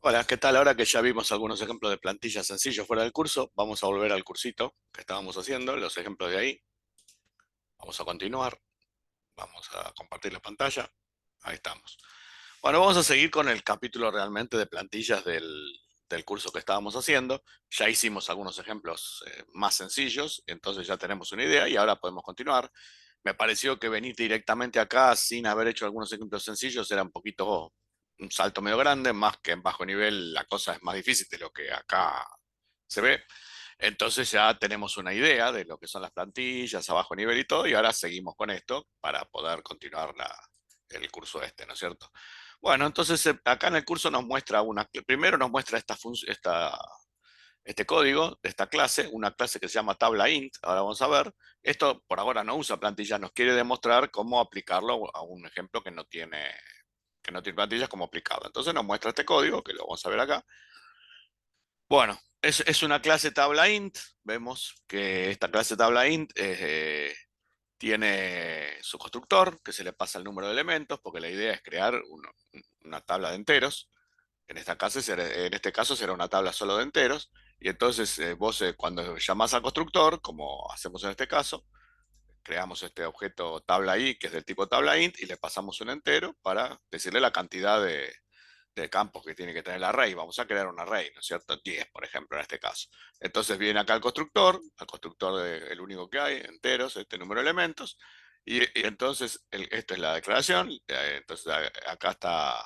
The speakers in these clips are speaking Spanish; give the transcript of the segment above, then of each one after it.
Hola, ¿qué tal? Ahora que ya vimos algunos ejemplos de plantillas sencillos fuera del curso, vamos a volver al cursito que estábamos haciendo, los ejemplos de ahí. Vamos a continuar, vamos a compartir la pantalla. Ahí estamos. Bueno, vamos a seguir con el capítulo realmente de plantillas del curso que estábamos haciendo. Ya hicimos algunos ejemplos más sencillos, entonces ya tenemos una idea y ahora podemos continuar. Me pareció que venir directamente acá sin haber hecho algunos ejemplos sencillos era un poquito un salto medio grande, más que en bajo nivel la cosa es más difícil de lo que acá se ve. Entonces ya tenemos una idea de lo que son las plantillas a bajo nivel y todo, y ahora seguimos con esto para poder continuar el curso este, ¿no es cierto? Bueno, entonces acá en el curso nos muestra primero nos muestra este código de esta clase, una clase que se llama tabla int. Ahora vamos a ver. Esto por ahora no usa plantillas, nos quiere demostrar cómo aplicarlo a un ejemplo que no tiene plantillas, cómo aplicarlo. Entonces nos muestra este código, que lo vamos a ver acá. Bueno, es una clase tabla int. Vemos que esta clase tabla int tiene su constructor, que se le pasa el número de elementos, porque la idea es crear una tabla de enteros. En este caso será una tabla solo de enteros. Y entonces vos cuando llamás al constructor, como hacemos en este caso, creamos este objeto tabla i, que es del tipo tabla int, y le pasamos un entero para decirle la cantidad de campos que tiene que tener el array. Vamos a crear un array, ¿no es cierto? 10, por ejemplo, en este caso. Entonces viene acá el constructor el único que hay, enteros, este número de elementos, y entonces esto es la declaración, entonces acá está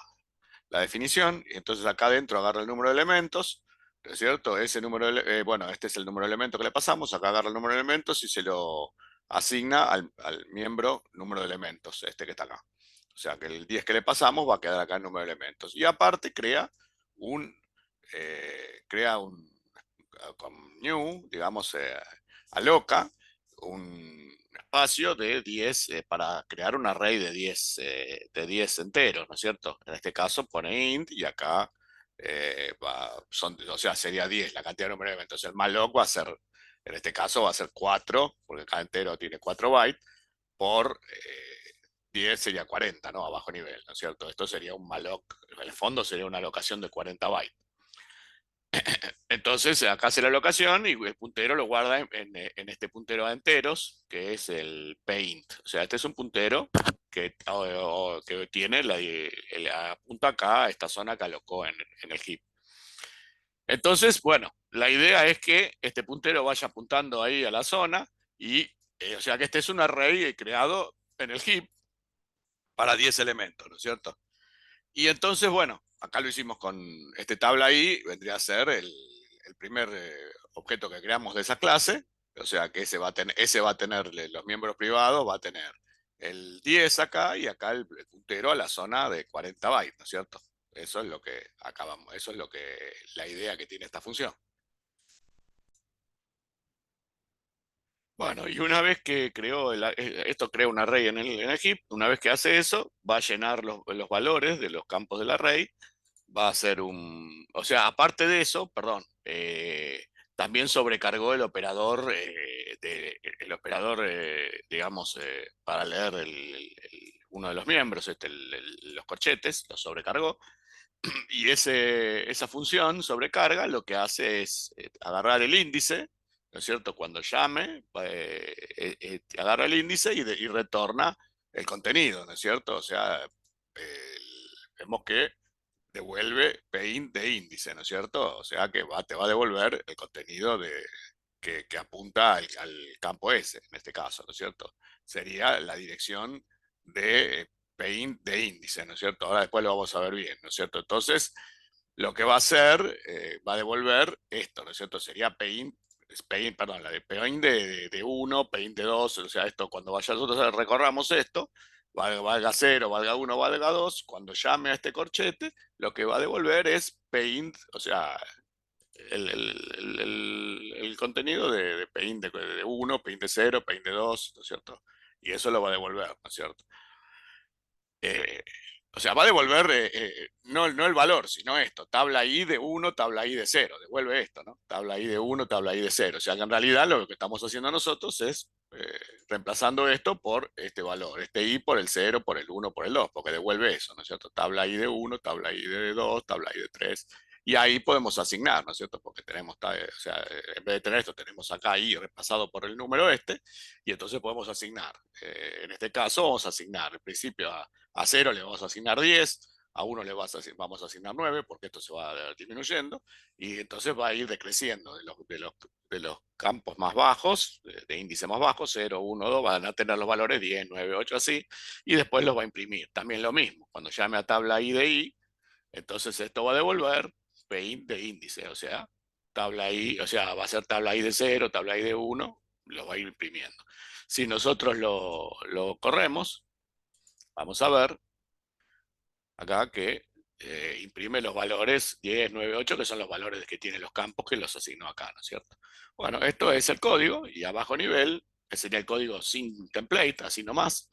la definición, y entonces acá adentro agarra el número de elementos, ¿no es cierto? Ese número, bueno, este es el número de elementos que le pasamos, acá agarra el número de elementos y se lo asigna al miembro número de elementos, este que está acá. O sea que el 10 que le pasamos va a quedar acá el número de elementos. Y aparte un, crea un con new, digamos, aloca un espacio de 10 para crear un array de diez enteros, ¿no es cierto? En este caso pone int y acá o sea, sería 10 la cantidad de número de elementos. El malloc va a ser, en este caso va a ser 4 porque cada entero tiene 4 bytes, por 10 sería 40, ¿no? A bajo nivel, ¿no es cierto? Esto sería un malloc, en el fondo sería una alocación de 40 bytes. Entonces acá hace la alocación y el puntero lo guarda en este puntero a enteros, que es el paint. O sea, este es un puntero que tiene apunta acá a esta zona que alocó en el heap. Entonces, bueno, la idea es que este puntero vaya apuntando ahí a la zona y, o sea, que este es un array creado en el heap para 10 elementos, ¿no es cierto? Y entonces, bueno, acá lo hicimos con este tabla i, vendría a ser el primer objeto que creamos de esa clase, o sea que ese va a tener los miembros privados, va a tener el 10 acá y acá el puntero a la zona de 40 bytes, ¿no es cierto? Eso es lo que acabamos, eso es la idea que tiene esta función. Bueno, y una vez que esto crea un array en el heap, una vez que hace eso, va a llenar los valores de los campos del array, va a ser o sea, aparte de eso, perdón, también sobrecargó el operador, digamos, para leer uno de los miembros, los corchetes, lo sobrecargó, y esa función sobrecarga lo que hace es agarrar el índice, ¿no es cierto? Cuando llame, agarra el índice y retorna el contenido, ¿no es cierto? O sea, vemos que devuelve paint de índice, ¿no es cierto? O sea que te va a devolver el contenido que apunta al campo S, en este caso, ¿no es cierto? Sería la dirección de paint de índice, ¿no es cierto? Ahora después lo vamos a ver bien, ¿no es cierto? Entonces, lo que va a hacer, va a devolver esto, ¿no es cierto? Sería paint, perdón, la de paint de 1, paint de 2, o sea, esto cuando nosotros recorramos esto, valga 0, valga 1, valga 2, cuando llame a este corchete, lo que va a devolver es paint, o sea, el contenido de paint de 1, paint de 0, paint de 2, ¿no es cierto? Y eso lo va a devolver, ¿no es cierto? Eh, o sea, va a devolver no el valor, sino esto, tabla i de 1, tabla i de 0, devuelve esto, ¿no? Tabla i de 1, tabla i de 0. O sea, que en realidad lo que estamos haciendo nosotros es reemplazando esto por este valor, este i por el 0, por el 1, por el 2, porque devuelve eso, ¿no es cierto? Tabla i de 1, tabla i de 2, tabla i de 3, y ahí podemos asignar, ¿no es cierto? Porque tenemos, o sea, en vez de tener esto, tenemos acá y repasado por el número este, y entonces podemos asignar. En este caso vamos a asignar, en principio a 0 le vamos a asignar 10, a 1 vamos a asignar 9, porque esto se va disminuyendo, y entonces va a ir decreciendo de los campos más bajos, de índice más bajo, 0, 1, 2, van a tener los valores 10, 9, 8, así, y después los va a imprimir. También lo mismo, cuando llame a tabla I de I, entonces esto va a devolver PIN de índice, o sea, tabla I, o sea, va a ser tabla I de 0, tabla I de 1, lo va a ir imprimiendo. Si nosotros lo corremos, vamos a ver acá que imprime los valores 10, 9, 8, que son los valores que tienen los campos que los asignó acá, ¿no es cierto? Bueno, esto es el código, y a bajo nivel, que sería el código sin template, así nomás.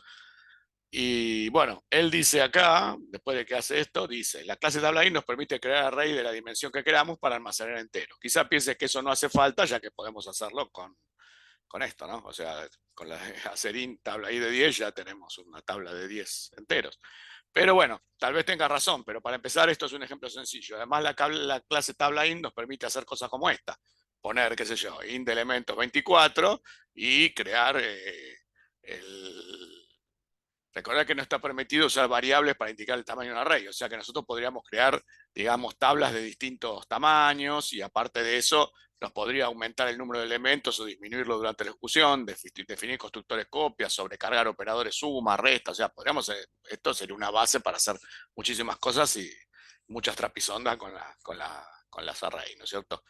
Y bueno, él dice acá, después de que hace esto, dice, la clase tabla nos permite crear array de la dimensión que queramos para almacenar enteros. Quizá piense que eso no hace falta, ya que podemos hacerlo con esto, ¿no? O sea, con la hacer int tabla i de 10 ya tenemos una tabla de 10 enteros. Pero bueno, tal vez tenga razón, pero para empezar esto es un ejemplo sencillo. Además la clase tabla int nos permite hacer cosas como esta. Poner, qué sé yo, int de elementos 24 y crear el... Recordar que no está permitido usar variables para indicar el tamaño de un array, o sea que nosotros podríamos crear, digamos, tablas de distintos tamaños, y aparte de eso nos podría aumentar el número de elementos o disminuirlo durante la ejecución, definir constructores copias, sobrecargar operadores suma, resta, o sea, esto sería una base para hacer muchísimas cosas y muchas trapisondas con las arrays, ¿no es cierto?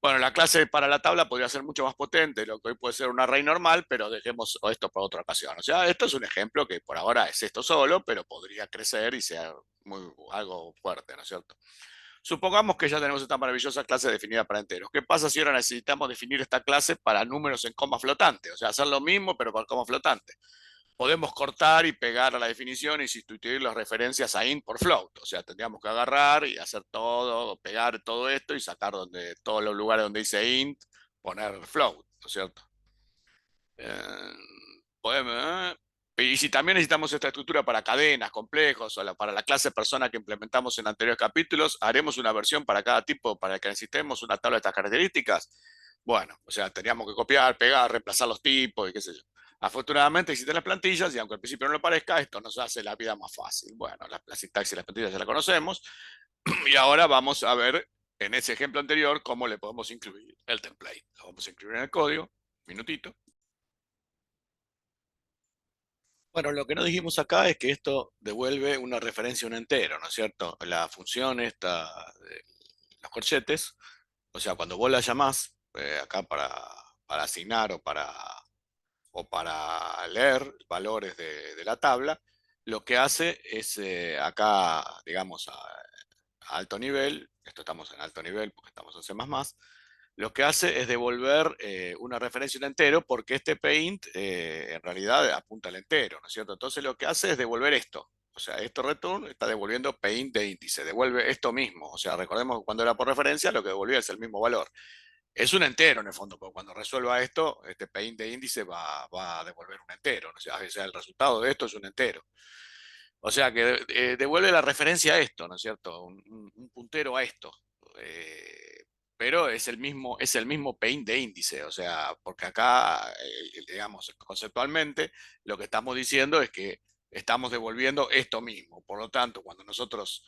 Bueno, la clase para la tabla podría ser mucho más potente, lo que hoy puede ser un array normal, pero dejemos esto para otra ocasión. O sea, esto es un ejemplo que por ahora es esto solo, pero podría crecer y ser algo fuerte, ¿no es cierto? Supongamos que ya tenemos esta maravillosa clase definida para enteros. ¿Qué pasa si ahora necesitamos definir esta clase para números en coma flotante? O sea, hacer lo mismo, pero con coma flotante. Podemos cortar y pegar a la definición y sustituir las referencias a int por float. O sea, tendríamos que agarrar y hacer todo, pegar todo esto y sacar todos los lugares donde dice int, poner float, ¿no es cierto? Eh, podemos, y si también necesitamos esta estructura para cadenas, complejos, o para la clase persona que implementamos en anteriores capítulos, haremos una versión para cada tipo, para que necesitemos una tabla de estas características. Bueno, o sea, teníamos que copiar, pegar, reemplazar los tipos y qué sé yo. Afortunadamente existen las plantillas, y aunque al principio no lo parezca, esto nos hace la vida más fácil. Bueno, la sintaxis y las plantillas ya la conocemos, y ahora vamos a ver en ese ejemplo anterior cómo le podemos incluir el template. Lo vamos a incluir en el código, minutito. Bueno, lo que no dijimos acá es que esto devuelve una referencia a un entero, ¿no es cierto? La función esta de los corchetes, o sea, cuando vos la llamás acá para asignar o para leer valores de la tabla, lo que hace es acá, digamos, a alto nivel, esto estamos en alto nivel porque estamos en C++, lo que hace es devolver una referencia a un entero, porque este paint en realidad apunta al entero, ¿no es cierto? Entonces lo que hace es devolver esto. O sea, esto return está devolviendo paint de índice, devuelve esto mismo. O sea, recordemos que cuando era por referencia, lo que devolvía es el mismo valor. Es un entero en el fondo, porque cuando resuelva esto, este paint de índice va a devolver un entero. ¿No? O sea, el resultado de esto es un entero. O sea que devuelve la referencia a esto, ¿no es cierto? Un puntero a esto. Eh, pero es el mismo paint de índice, o sea, porque acá, digamos, conceptualmente, lo que estamos diciendo es que estamos devolviendo esto mismo. Por lo tanto, cuando nosotros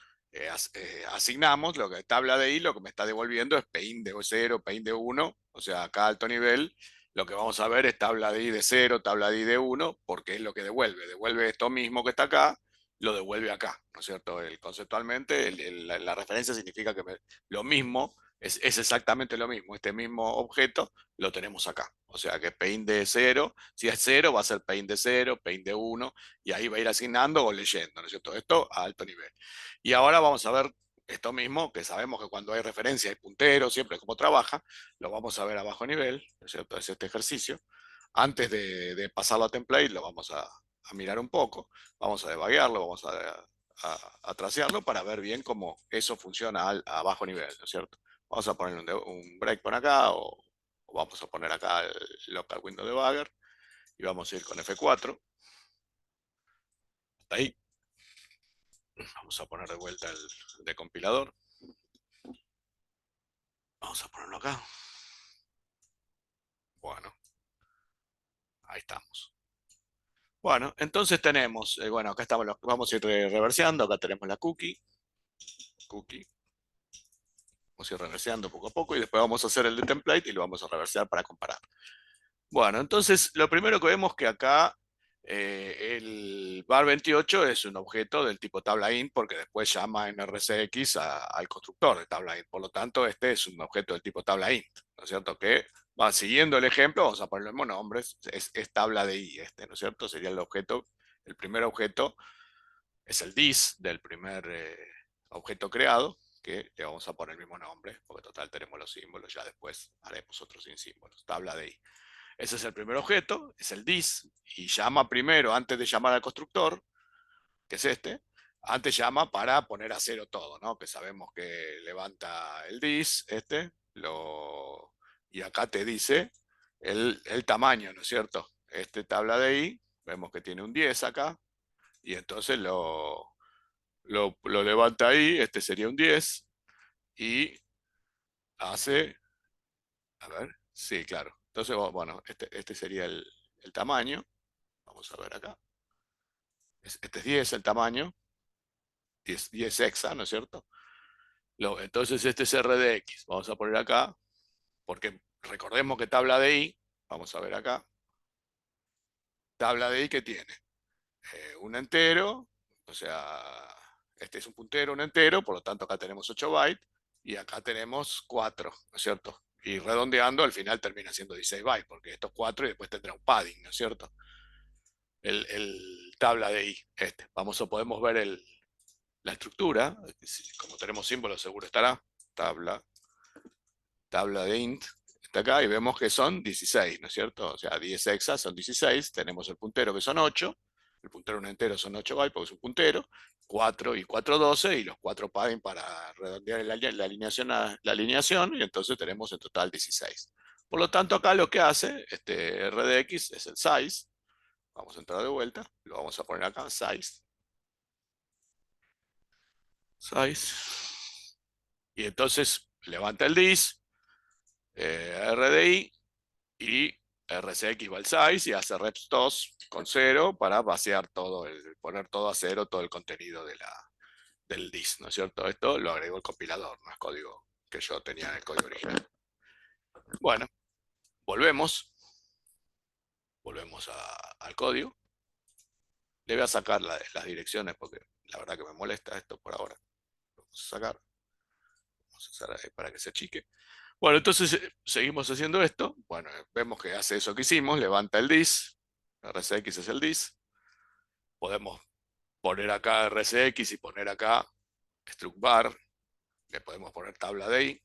asignamos lo que tabla de i, lo que me está devolviendo es paint de 0, paint de 1, o sea, acá a alto nivel, lo que vamos a ver es tabla de i de 0, tabla de i de 1, porque es lo que devuelve esto mismo que está acá, lo devuelve acá, ¿no es cierto? Conceptualmente, la referencia significa que lo mismo es exactamente lo mismo. Este mismo objeto lo tenemos acá. O sea que paint de 0, si es 0, va a ser paint de 0, paint de 1, y ahí va a ir asignando o leyendo, ¿no es cierto? Esto a alto nivel. Y ahora vamos a ver esto mismo, que sabemos que cuando hay referencia hay punteros, siempre como trabaja, lo vamos a ver a bajo nivel, ¿no es cierto? Es este ejercicio. Antes de pasarlo a template, lo vamos a mirar un poco, vamos a debuguearlo, vamos a tracearlo para ver bien cómo eso funciona a bajo nivel, ¿no es cierto? Vamos a poner un breakpoint acá, o vamos a poner acá el local window debugger, y vamos a ir con F4. Hasta ahí. Vamos a poner de vuelta el decompilador. Vamos a ponerlo acá. Bueno, ahí estamos. Bueno, entonces tenemos, bueno, acá estamos, vamos a ir reverseando, acá tenemos la cookie, vamos a ir reverseando poco a poco y después vamos a hacer el de template y lo vamos a reversear para comparar. Bueno, entonces lo primero que vemos que acá el var28 es un objeto del tipo tabla int porque después llama en RCX al constructor de tabla int. Por lo tanto, este es un objeto del tipo tabla int, ¿no es cierto? Que va siguiendo el ejemplo, vamos a ponerle el mismo nombre, es tabla de i este, ¿no es cierto? Sería el objeto, el primer objeto es el dis del primer objeto creado, que le vamos a poner el mismo nombre, porque total tenemos los símbolos, ya después haremos otros sin símbolos, tabla de i. Ese es el primer objeto, es el dis, y llama primero, antes de llamar al constructor, que es este, antes llama para poner a cero todo, ¿no? Que sabemos que levanta el dis, y acá te dice el tamaño, ¿no es cierto? Este tabla de i, vemos que tiene un 10 acá, y entonces lo levanta ahí, este sería un 10, y hace, a ver, sí, claro. Entonces, bueno, este sería el tamaño. Vamos a ver acá. Este es 10 el tamaño, 10 hexa, ¿no es cierto? Entonces este es RDX. Vamos a poner acá, porque recordemos que tabla de I, vamos a ver acá, tabla de I que tiene un entero, o sea, este es un puntero, un entero, por lo tanto acá tenemos 8 bytes y acá tenemos 4, ¿no es cierto? Y redondeando al final termina siendo 16 bytes, porque esto es 4 y después tendrá un padding, ¿no es cierto? El tabla de I, podemos ver la estructura, como tenemos símbolos seguro estará, tabla, tabla de int, está acá y vemos que son 16, ¿no es cierto? O sea, 10 hexas son 16, tenemos el puntero que son 8, el puntero un entero son 8 bytes porque es un puntero, 4 y 4, 12 y los 4 padding para redondear la alineación y entonces tenemos en total 16. Por lo tanto, acá lo que hace este RDX es el size, vamos a entrar de vuelta, lo vamos a poner acá, size, y entonces levanta el dis, RDI y RCX va al size y hace reps 2 con 0 para vaciar todo, poner todo a cero, todo el contenido del dis, ¿no es cierto? Esto lo agregó el compilador, no es código que yo tenía en el código original. Bueno, volvemos, al código. Le voy a sacar las direcciones porque la verdad que me molesta esto por ahora. Lo vamos a sacar, vamos a hacer ahí para que se achique. Bueno, entonces seguimos haciendo esto. Bueno, vemos que hace eso que hicimos, levanta el dis, RCX es el dis. Podemos poner acá RCX y poner acá struct bar. Le podemos poner tabla de i,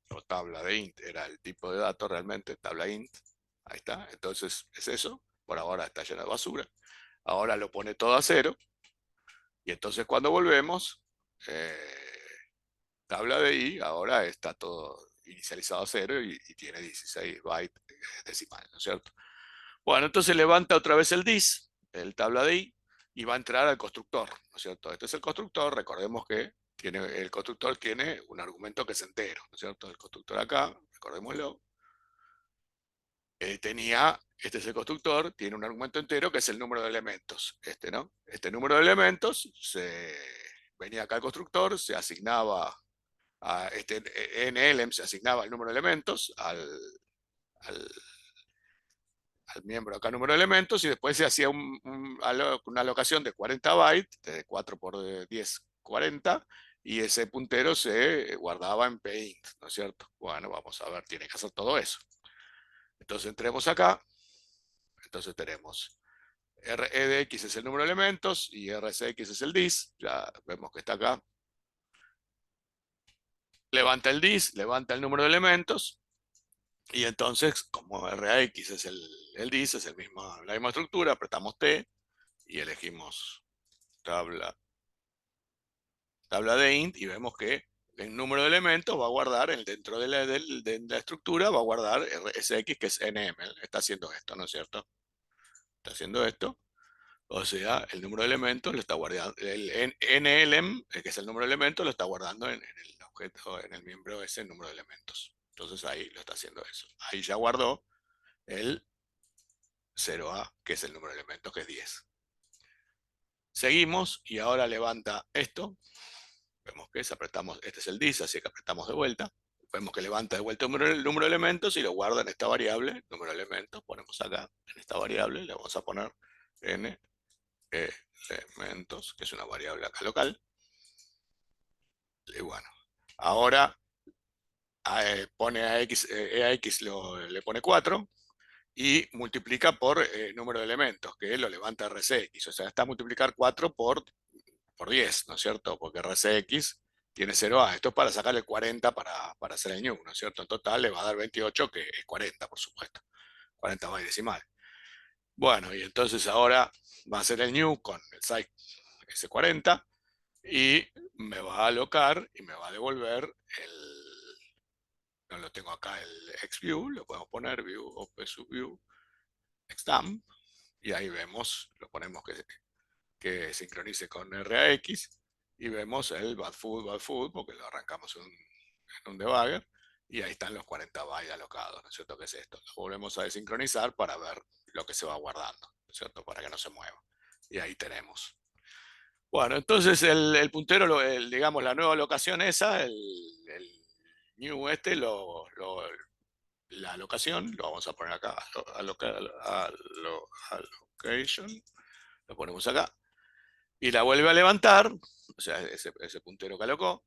o tabla de int, era el tipo de dato realmente, tabla int. Ahí está, entonces es eso. Por ahora está lleno de basura. Ahora lo pone todo a cero. Y entonces cuando volvemos, eh, tabla de i, ahora está todo inicializado a cero y tiene 16 bytes decimal, ¿no es cierto? Bueno, entonces levanta otra vez el dis, el tabla de i, y va a entrar al constructor, ¿no es cierto? Este es el constructor, recordemos que el constructor tiene un argumento que es entero, ¿no es cierto? El constructor acá, recordémoslo, este es el constructor, tiene un argumento entero que es el número de elementos, ¿no? Este número de elementos venía acá al constructor, se asignaba en elem se asignaba el número de elementos al, al miembro acá número de elementos y después se hacía una alocación de 40 bytes, de 4 por 10, 40, y ese puntero se guardaba en paint, ¿no es cierto? Bueno, vamos a ver, tiene que hacer todo eso. Entonces entremos acá, entonces tenemos REDX es el número de elementos y RCX es el dis, ya vemos que está acá. Levanta el dis, levanta el número de elementos, y entonces, como RAX es el dis, es la misma estructura, apretamos T y elegimos tabla, tabla de int y vemos que el número de elementos va a guardar dentro de la estructura, va a guardar RSX, que es NM. Está haciendo esto, ¿no es cierto? Está haciendo esto. O sea, el número de elementos lo está guardando, el NLM, que es el número de elementos, lo está guardando en el objeto, en el miembro ese número de elementos. Entonces ahí lo está haciendo eso. Ahí ya guardó el 0A, que es el número de elementos, que es 10. Seguimos y ahora levanta esto. Vemos que si apretamos, este es el dis, así que apretamos de vuelta. Vemos que levanta de vuelta el número de elementos y lo guarda en esta variable, número de elementos. Ponemos acá en esta variable, le vamos a poner n elementos, que es una variable acá local. Y bueno, ahora pone a x, le pone 4 y multiplica por número de elementos, que lo levanta RCX. O sea, está a multiplicar 4 por 10, ¿no es cierto? Porque RCX tiene 0A. Esto es para sacarle 40 para hacer el new, ¿no es cierto? En total le va a dar 28, que es 40, por supuesto. 40 bytes decimales. Bueno, y entonces ahora va a hacer el new con el site S40 y me va a alocar y me va a devolver no lo tengo acá, el XView, lo podemos poner view, op subview, xdump, y ahí vemos, lo ponemos que sincronice con RAX, y vemos el bad food, porque lo arrancamos en un debugger, y ahí están los 40 bytes alocados, ¿no es cierto? ¿Qué es esto? Lo volvemos a desincronizar para ver lo que se va guardando, ¿no es cierto? Para que no se mueva. Y ahí tenemos. Bueno, entonces el puntero, digamos, la nueva locación esa, el new este, la locación, lo vamos a poner acá, allocation, lo ponemos acá, y la vuelve a levantar, o sea, ese puntero que alocó,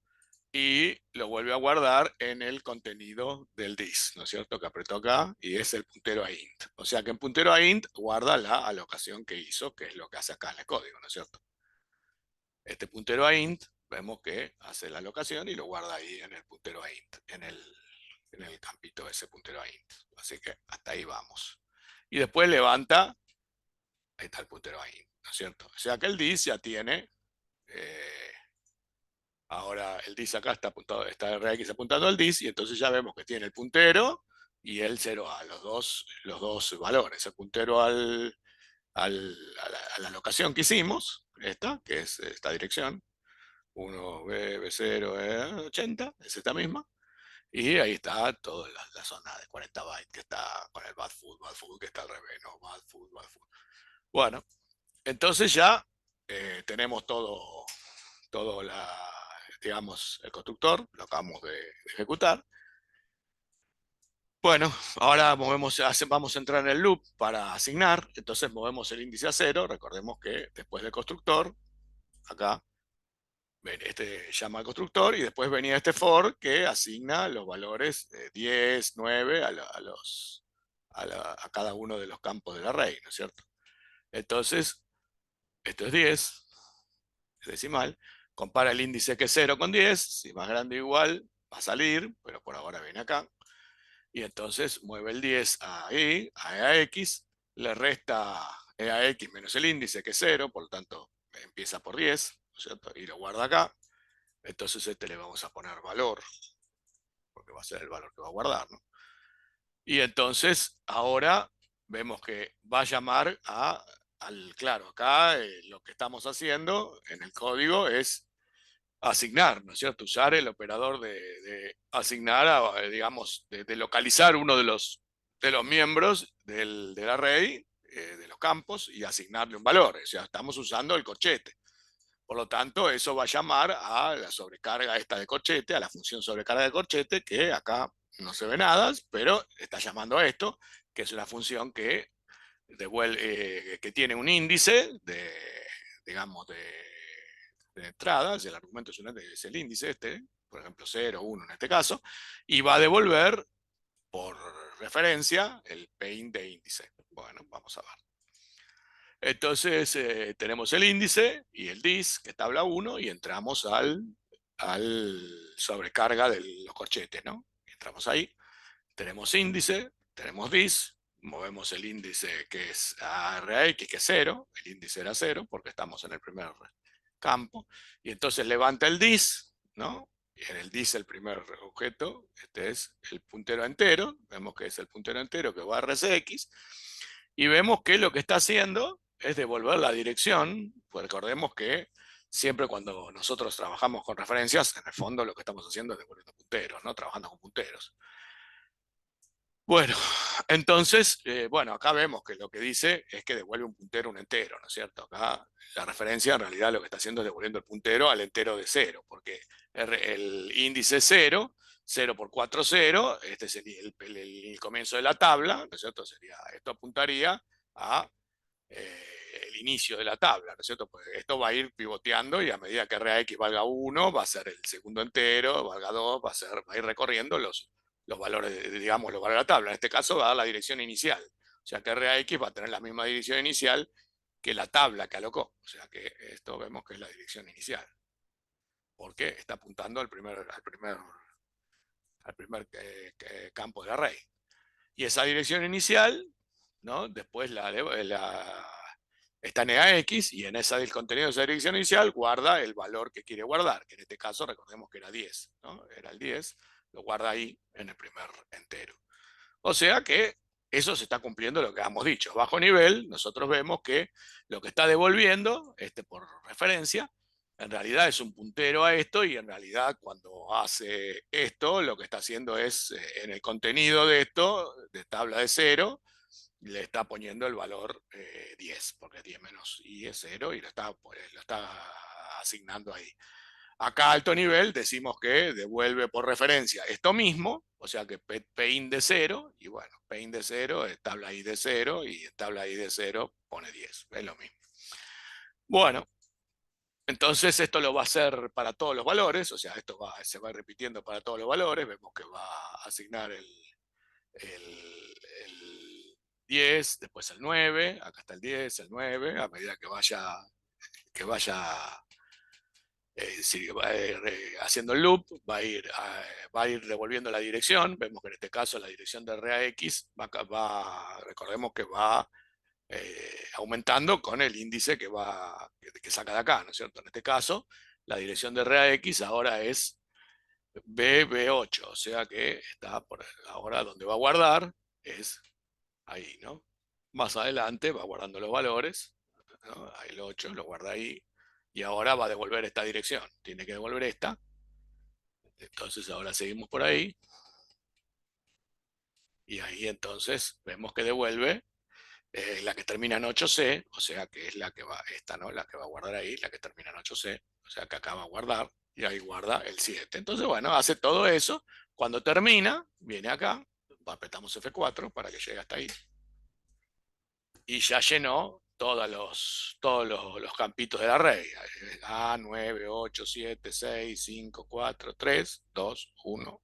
y lo vuelve a guardar en el contenido del dis, ¿no es cierto? Que apretó acá, y es el puntero a int. O sea que en puntero a int guarda la alocación que hizo, que es lo que hace acá en el código, ¿no es cierto? Este puntero a int, vemos que hace la alocación y lo guarda ahí en el puntero a int, en el campito de ese puntero a int. Así que hasta ahí vamos. Y después levanta, ahí está el puntero a int, ¿no es cierto? O sea que el dis ya tiene, ahora el dis acá está apuntado, está RX apuntando al dis, y entonces ya vemos que tiene el puntero y el 0A, los dos valores, el puntero a la locación que hicimos, esta, que es esta dirección, 1B0 80, es esta misma. Y ahí está toda la zona de 40 bytes que está con el bad food, que está al revés, no, bad food, bad food. Bueno, entonces ya tenemos todo digamos, el constructor, lo acabamos de ejecutar. Bueno, ahora vamos a entrar en el loop para asignar, entonces movemos el índice a 0, recordemos que después del constructor, acá, este llama al constructor y después venía este for que asigna los valores 10, 9 a cada uno de los campos del array, ¿no es cierto? Entonces, esto es 10, es decimal, compara el índice que es 0 con 10, si más grande o igual, va a salir, pero por ahora viene acá, y entonces mueve el 10 ahí, a X, le resta EAX menos el índice que es 0, por lo tanto empieza por 10, ¿no es cierto? Y lo guarda acá. Entonces este le vamos a poner valor, porque va a ser el valor que va a guardar, ¿no? Y entonces ahora vemos que va a llamar claro, acá lo que estamos haciendo en el código es asignar, ¿no es cierto? Usar el operador de asignar, digamos, de localizar uno de los miembros del array, de los campos, y asignarle un valor. O sea, estamos usando el corchete. Por lo tanto, eso va a llamar a la sobrecarga esta de corchete, a la función sobrecarga de corchete, que acá no se ve nada, pero está llamando a esto, que es una función que que tiene un índice digamos, de entradas, el argumento es el índice este, por ejemplo 0, 1 en este caso, y va a devolver por referencia el paint de índice. Bueno, vamos a ver. Entonces tenemos el índice y el dis, que es tabla 1, y entramos al sobrecarga de los corchetes, ¿no? Entramos ahí, tenemos índice, tenemos dis, movemos el índice que es ARX, que es 0, el índice era 0 porque estamos en el primer campo, y entonces levanta el dis, ¿no? Y en el dis el primer objeto, este es el puntero entero, vemos que es el puntero entero que va a RCX, y vemos que lo que está haciendo es devolver la dirección, pues recordemos que siempre cuando nosotros trabajamos con referencias, en el fondo lo que estamos haciendo es devolviendo punteros, ¿no? Trabajando con punteros. Bueno, entonces, bueno, acá vemos que lo que dice es que devuelve un puntero a un entero, ¿no es cierto? Acá la referencia en realidad lo que está haciendo es devolviendo el puntero al entero de 0, porque el índice es 0, 0 por 4, 0, este sería el comienzo de la tabla, ¿no es cierto? Esto apuntaría a el inicio de la tabla, ¿no es cierto? Pues esto va a ir pivoteando y a medida que RAX valga 1, va a ser el segundo entero, valga 2, va a ir recorriendo los valores, digamos, los valores de la tabla. En este caso va a dar la dirección inicial. O sea que RAX va a tener la misma dirección inicial que la tabla que alocó. O sea que esto vemos que es la dirección inicial. Porque está apuntando al primer campo del array. Y esa dirección inicial, ¿no? Después está en EAX y en esa del contenido de esa dirección inicial guarda el valor que quiere guardar, que en este caso recordemos que era 10, ¿no? Era el 10, lo guarda ahí en el primer entero. O sea que eso se está cumpliendo lo que hemos dicho. Bajo nivel, nosotros vemos que lo que está devolviendo, por referencia, en realidad es un puntero a esto y en realidad cuando hace esto, lo que está haciendo es, en el contenido de esto, de tabla de 0, le está poniendo el valor 10, porque 10 menos i es 0 y lo está asignando ahí. Acá a alto nivel decimos que devuelve por referencia esto mismo, o sea que Pin de 0, y bueno, Pin de 0 es tabla i de 0, y en tabla i de 0 pone 10, es lo mismo. Bueno, entonces esto lo va a hacer para todos los valores, o sea, esto se va repitiendo para todos los valores, vemos que va a asignar el 10, después el 9, acá está el 10, el 9, a medida que vaya haciendo el loop, va a ir devolviendo la dirección. Vemos que en este caso la dirección de RAX recordemos que va aumentando con el índice que saca de acá, ¿no es cierto? En este caso, la dirección de RAX ahora es BB8, o sea que está por ahora donde va a guardar es ahí, ¿no? Más adelante va guardando los valores, ¿no? Ahí el 8 lo guarda ahí, y ahora va a devolver esta dirección. Tiene que devolver esta. Entonces ahora seguimos por ahí. Y ahí entonces vemos que devuelve la que termina en 8C, o sea que es la que va, esta, ¿no? La que va a guardar ahí, la que termina en 8C, o sea que acá va a guardar, y ahí guarda el 7. Entonces, bueno, hace todo eso. Cuando termina, viene acá, apretamos F4 para que llegue hasta ahí. Y ya llenó todos los campitos del array. A, 9, 8, 7, 6, 5, 4, 3, 2, 1.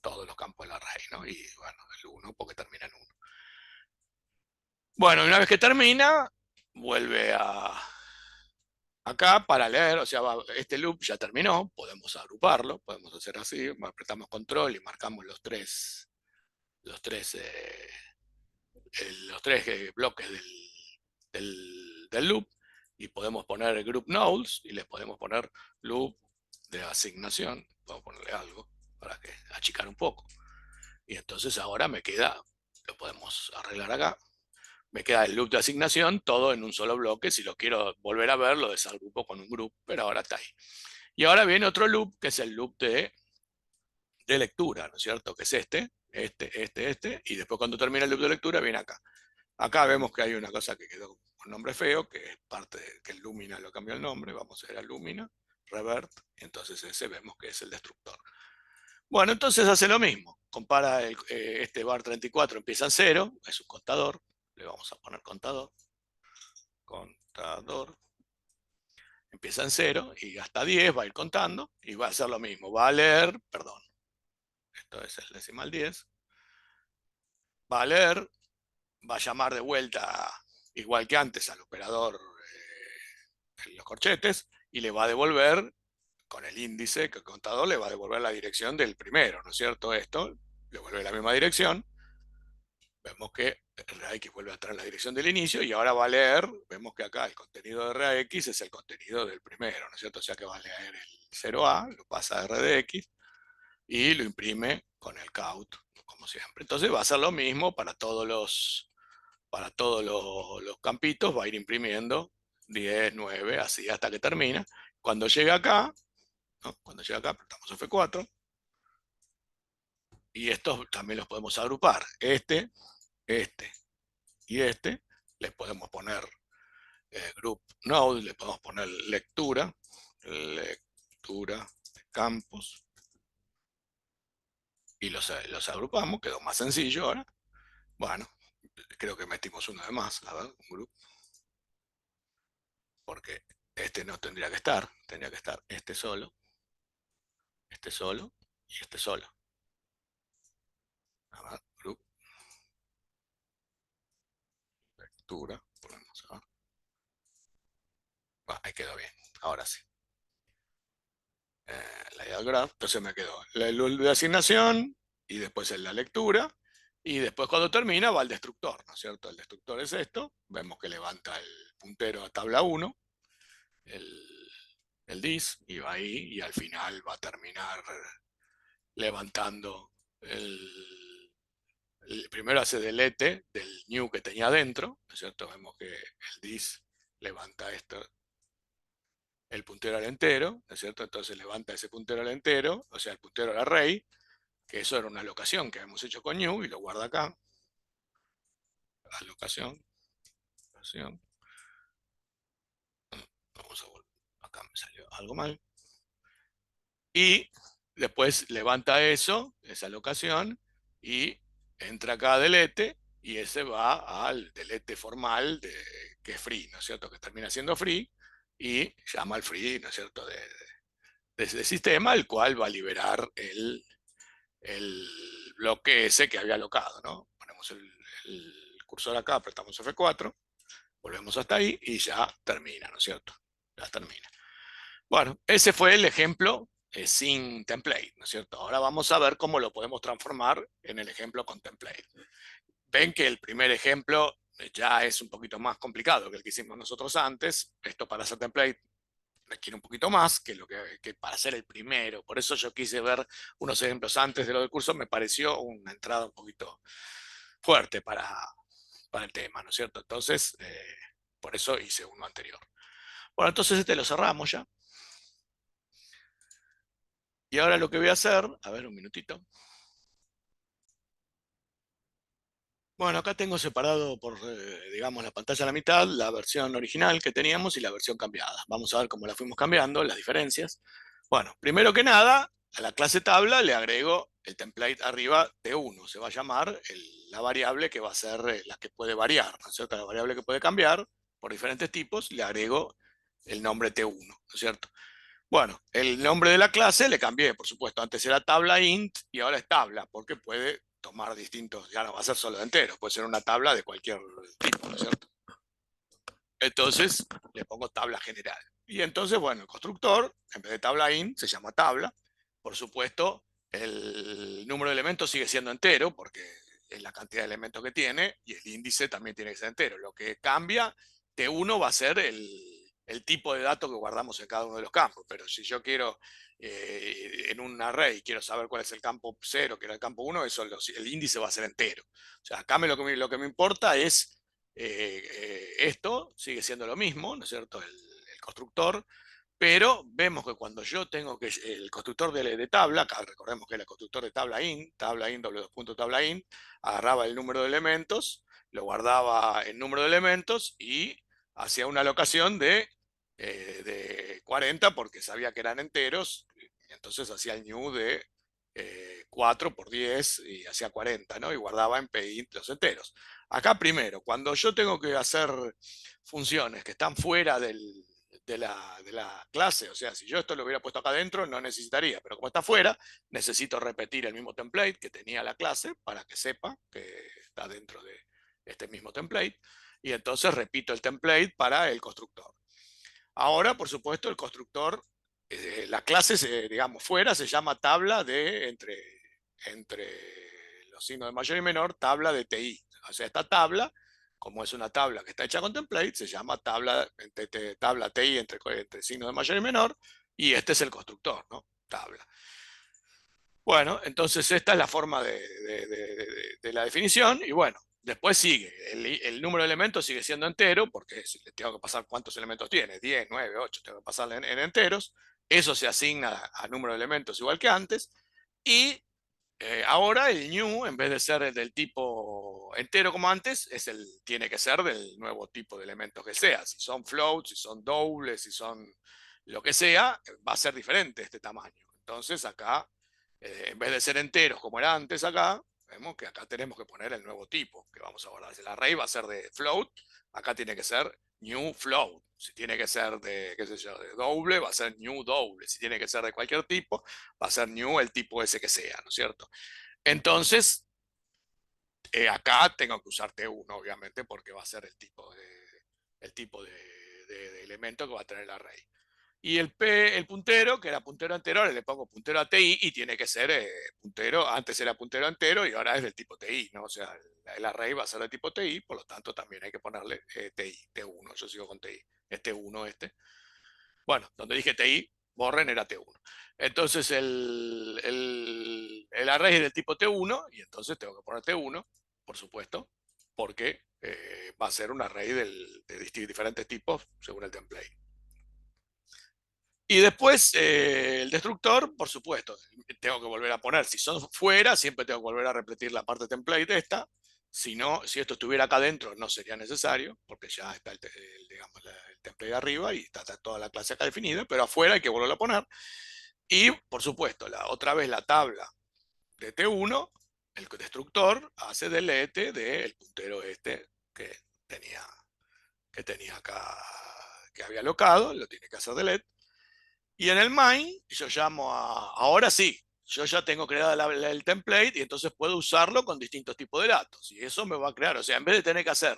Todos los campos del array, ¿no? Y bueno, el 1 porque termina en 1. Bueno, una vez que termina, vuelve acá para leer, o sea, este loop ya terminó, podemos agruparlo, podemos hacer así, apretamos control y marcamos los tres, eh, los tres bloques del loop, y podemos poner group nodes y les podemos poner loop de asignación. Vamos a ponerle algo para que achicar un poco. Y entonces ahora me queda, lo podemos arreglar acá, me queda el loop de asignación todo en un solo bloque. Si lo quiero volver a ver, lo desagrupo con un group, pero ahora está ahí. Y ahora viene otro loop, que es el loop de lectura, ¿no es cierto? Que es este, y después cuando termina el loop de lectura viene acá. Acá vemos que hay una cosa que quedó con nombre feo, que es parte de que el Lumina lo cambió el nombre. Vamos a ir a Lumina, Revert, y entonces ese vemos que es el destructor. Bueno, entonces hace lo mismo. Compara este bar 34, empieza en 0, es un contador. Le vamos a poner contador. Contador. Empieza en 0 y hasta 10 va a ir contando y va a hacer lo mismo. Va a leer, perdón, esto es el decimal 10. Va a leer, va a llamar de vuelta, igual que antes, al operador en los corchetes, y le va a devolver con el índice, que el contador le va a devolver la dirección del primero, ¿no es cierto? Esto le vuelve la misma dirección. Vemos que RAX vuelve a traer la dirección del inicio y ahora va a leer. Vemos que acá el contenido de RAX es el contenido del primero, ¿no es cierto? O sea que va a leer el 0A, lo pasa a RDX y lo imprime con el count, como siempre. Entonces va a hacer lo mismo para todos para todos los campitos va a ir imprimiendo 10, 9, así hasta que termina. Cuando llega acá, ¿no? Cuando llega acá, apretamos F4, y estos también los podemos agrupar. Este y este, les podemos poner group node, le podemos poner lectura de campos, y los agrupamos, quedó más sencillo ahora. Bueno, creo que metimos uno de más, a ver, un group, porque este no tendría que estar este solo y este solo. A ver, group, lectura, ponemos, a ver. Bueno, ahí quedó bien, ahora sí. Layout graph, entonces me quedó la asignación y después en la lectura, y después cuando termina va al destructor, ¿no es cierto? El destructor es esto, vemos que levanta el puntero a tabla 1, el, el dis, y va ahí, y al final va a terminar levantando primero hace delete del new que tenía adentro, ¿no es cierto? Vemos que el dis levanta esto, el puntero al entero, ¿no es cierto? Entonces levanta ese puntero al entero, o sea, el puntero al array, que eso era una alocación que habíamos hecho con new, y lo guarda acá. Alocación, alocación. Vamos a volver. Acá me salió algo mal. Y después levanta eso, esa alocación, y entra acá a delete, y ese va al delete formal, que es free, ¿no es cierto? Que termina siendo free, y llama al free, ¿no es cierto? De ese sistema, el cual va a liberar el bloque ese que había alocado, ¿no? Ponemos el cursor acá, apretamos F4, volvemos hasta ahí y ya termina, ¿no es cierto? Ya termina. Bueno, ese fue el ejemplo sin template, ¿no es cierto? Ahora vamos a ver cómo lo podemos transformar en el ejemplo con template. Ven que el primer ejemplo ya es un poquito más complicado que el que hicimos nosotros antes. Esto para hacer template requiere un poquito más que para hacer el primero. Por eso yo quise ver unos ejemplos antes de lo del curso. Me pareció una entrada un poquito fuerte para el tema, ¿no es cierto? Entonces, por eso hice uno anterior. Bueno, entonces este lo cerramos ya. Y ahora lo que voy a hacer, a ver un minutito. Bueno, acá tengo separado por, digamos, la pantalla a la mitad, la versión original que teníamos y la versión cambiada. Vamos a ver cómo la fuimos cambiando, las diferencias. Bueno, primero que nada, a la clase tabla le agrego el template arriba T1. Se va a llamar la variable que va a ser la que puede variar, ¿no es cierto? La variable que puede cambiar por diferentes tipos, le agrego el nombre T1, ¿no es cierto? Bueno, el nombre de la clase le cambié, por supuesto. Antes era tabla int y ahora es tabla, porque puede tomar distintos, ya no va a ser solo de enteros, puede ser una tabla de cualquier tipo, ¿no es cierto? Entonces le pongo tabla general. Y entonces, bueno, el constructor, en vez de tabla int, se llama tabla. Por supuesto, el número de elementos sigue siendo entero, porque es la cantidad de elementos que tiene, y el índice también tiene que ser entero. Lo que cambia, T1 va a ser el tipo de dato que guardamos en cada uno de los campos. Pero si yo quiero, en un array, quiero saber cuál es el campo 0, que era el campo 1, eso, el índice va a ser entero. O sea, acá lo que me importa es esto sigue siendo lo mismo, ¿no es cierto? El constructor, pero vemos que cuando yo tengo que el constructor de tabla, acá recordemos que era el constructor de tabla in, tabla in, agarraba el número de elementos, lo guardaba en número de elementos y hacía una alocación de 40 porque sabía que eran enteros, y entonces hacía el new de 4 por 10 y hacía 40, ¿no? Y guardaba en PINT los enteros. Acá primero, cuando yo tengo que hacer funciones que están fuera de la clase, o sea, si yo esto lo hubiera puesto acá adentro, no necesitaría, pero como está fuera, necesito repetir el mismo template que tenía la clase para que sepa que está dentro de este mismo template, y entonces repito el template para el constructor. Ahora, por supuesto, el constructor, la clase, digamos, fuera se llama tabla de entre los signos de mayor y menor, tabla de TI. O sea, esta tabla, como es una tabla que está hecha con template, se llama tabla TI entre signos de mayor y menor, y este es el constructor, ¿no? Tabla. Bueno, entonces esta es la forma de la definición, y bueno, Después sigue, el número de elementos sigue siendo entero, porque si le tengo que pasar cuántos elementos tiene, 10, 9, 8, tengo que pasarle en enteros. Eso se asigna a número de elementos igual que antes. Y ahora el new, en vez de ser del tipo entero como antes, tiene que ser del nuevo tipo de elementos que sea. Si son floats, si son dobles, si son lo que sea, va a ser diferente este tamaño. Entonces acá, en vez de ser enteros como era antes acá, vemos que acá tenemos que poner el nuevo tipo que vamos a guardar. Si el array va a ser de float, acá tiene que ser new float. Si tiene que ser de, qué sé yo, de doble, va a ser new doble. Si tiene que ser de cualquier tipo, va a ser new el tipo ese que sea, ¿no es cierto? Entonces, acá tengo que usar T1, obviamente, porque va a ser el tipo de elemento que va a tener el array. Y el puntero, que era puntero anterior, le pongo puntero a TI y tiene que ser puntero, antes era puntero entero y ahora es del tipo TI, ¿no? O sea, el array va a ser de tipo TI, por lo tanto también hay que ponerle TI, T1, yo sigo con TI, es T1 este. Bueno, donde dije TI, borren era T1. Entonces el array es del tipo T1 y entonces tengo que poner T1, por supuesto, porque va a ser un array de diferentes tipos según el template. Y después el destructor, por supuesto, tengo que volver a poner, si son fuera, siempre tengo que volver a repetir la parte template esta. Si no, si esto estuviera acá adentro, no sería necesario, porque ya está digamos, el template arriba y está toda la clase acá definida, pero afuera hay que volverlo a poner. Y, por supuesto, otra vez la tabla de T1, el destructor hace delete del puntero este que tenía, que tenía acá, que había alocado, lo tiene que hacer delete. Y en el main, yo llamo ahora sí, yo ya tengo creada el template y entonces puedo usarlo con distintos tipos de datos. Y eso me va a crear, o sea, en vez de tener que hacer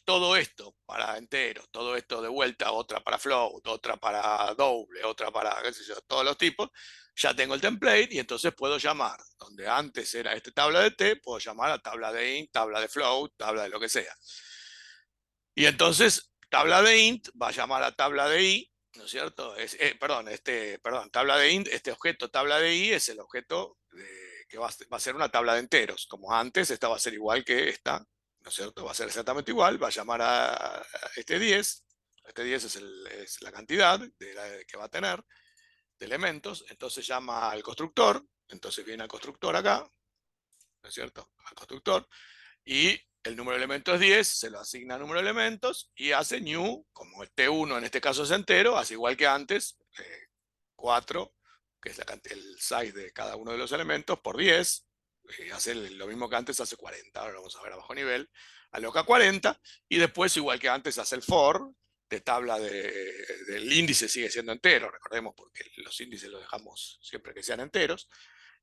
todo esto para enteros, todo esto de vuelta, otra para float, otra para doble, otra para, qué sé yo, todos los tipos, ya tengo el template y entonces puedo llamar, donde antes era esta tabla de T, puedo llamar a tabla de int, tabla de float, tabla de lo que sea. Y entonces, tabla de int va a llamar a tabla de i, ¿no es cierto? Perdón, tabla de int, este objeto tabla de i es el objeto que va a ser una tabla de enteros. Como antes, esta va a ser igual que esta, ¿no es cierto? Va a ser exactamente igual, va a llamar a este 10. Este 10 es la cantidad que va a tener de elementos. Entonces llama al constructor, entonces viene al constructor acá, ¿no es cierto? Al constructor y el número de elementos es 10, se lo asigna número de elementos y hace new, como el T1 en este caso es entero, hace igual que antes, 4, que es el size de cada uno de los elementos, por 10, hace lo mismo que antes, hace 40, ahora lo vamos a ver a bajo nivel, aloca 40, y después igual que antes hace el for, de tabla del índice sigue siendo entero, recordemos porque los índices los dejamos siempre que sean enteros,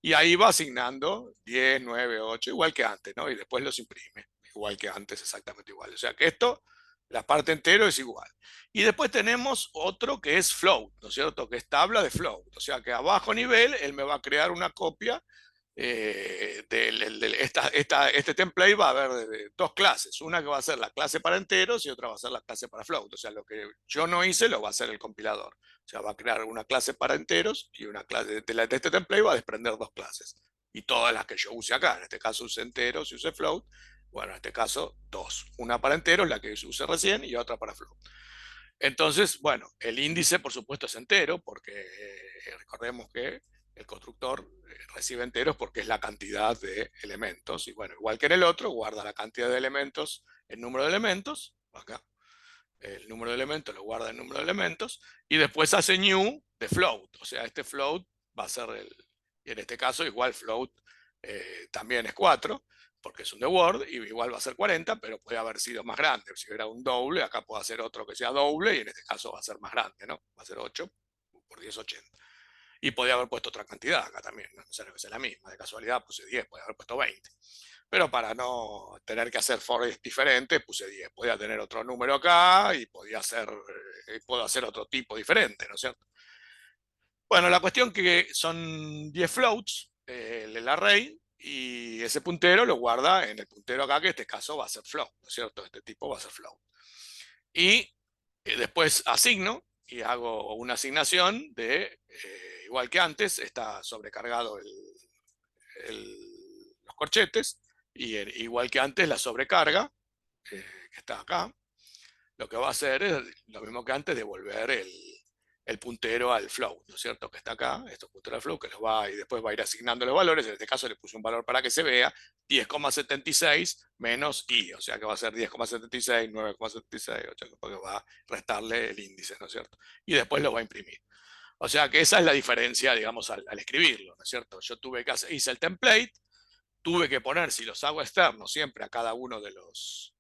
y ahí va asignando 10, 9, 8, igual que antes, ¿no? Y después los imprime, igual que antes, exactamente igual. O sea que esto, la parte entero es igual. Y después tenemos otro que es float, ¿no es cierto? Que es tabla de float. O sea que a bajo nivel él me va a crear una copia este template va a haber dos clases, una que va a ser la clase para enteros y otra va a ser la clase para float. O sea, lo que yo no hice lo va a hacer el compilador. O sea, va a crear una clase para enteros y una clase de este template va a desprender dos clases. Y todas las que yo use acá, en este caso use enteros y use float, bueno, en este caso dos. Una para enteros, la que use recién, y otra para float. Entonces, bueno, el índice por supuesto es entero, porque recordemos que el constructor recibe enteros porque es la cantidad de elementos. Y bueno, igual que en el otro, guarda la cantidad de elementos, el número de elementos, acá, el número de elementos lo guarda el número de elementos, y después hace new de float. O sea, este float va a ser y en este caso igual float también es 4 porque es un de Word, y igual va a ser 40, pero puede haber sido más grande. Si era un doble, acá puedo hacer otro que sea doble, y en este caso va a ser más grande, ¿no? Va a ser 8 por 10, 80. Y podía haber puesto otra cantidad acá también, no necesario que sea la misma. De casualidad puse 10, podía haber puesto 20. Pero para no tener que hacer for diferentes, puse 10. Podía tener otro número acá y puedo hacer otro tipo diferente, ¿no es cierto? Bueno, la cuestión que son 10 floats, el array, y ese puntero lo guarda en el puntero acá, que en este caso va a ser float, ¿no es cierto? Este tipo va a ser float. Y después asigno y hago una asignación igual que antes, está sobrecargado los corchetes, Y igual que antes, la sobrecarga, que está acá, lo que va a hacer es lo mismo que antes, devolver el puntero al float, ¿no es cierto? Que está acá, esto es puntero al float, que los va y después va a ir asignando los valores. En este caso le puse un valor para que se vea, 10,76 menos i, o sea que va a ser 10,76, 9,76, 8, porque va a restarle el índice, ¿no es cierto? Y después lo va a imprimir. O sea que esa es la diferencia, digamos, al escribirlo, ¿no es cierto? Yo tuve que hacer, hice el template, tuve que poner, si los hago externos, siempre a cada uno de los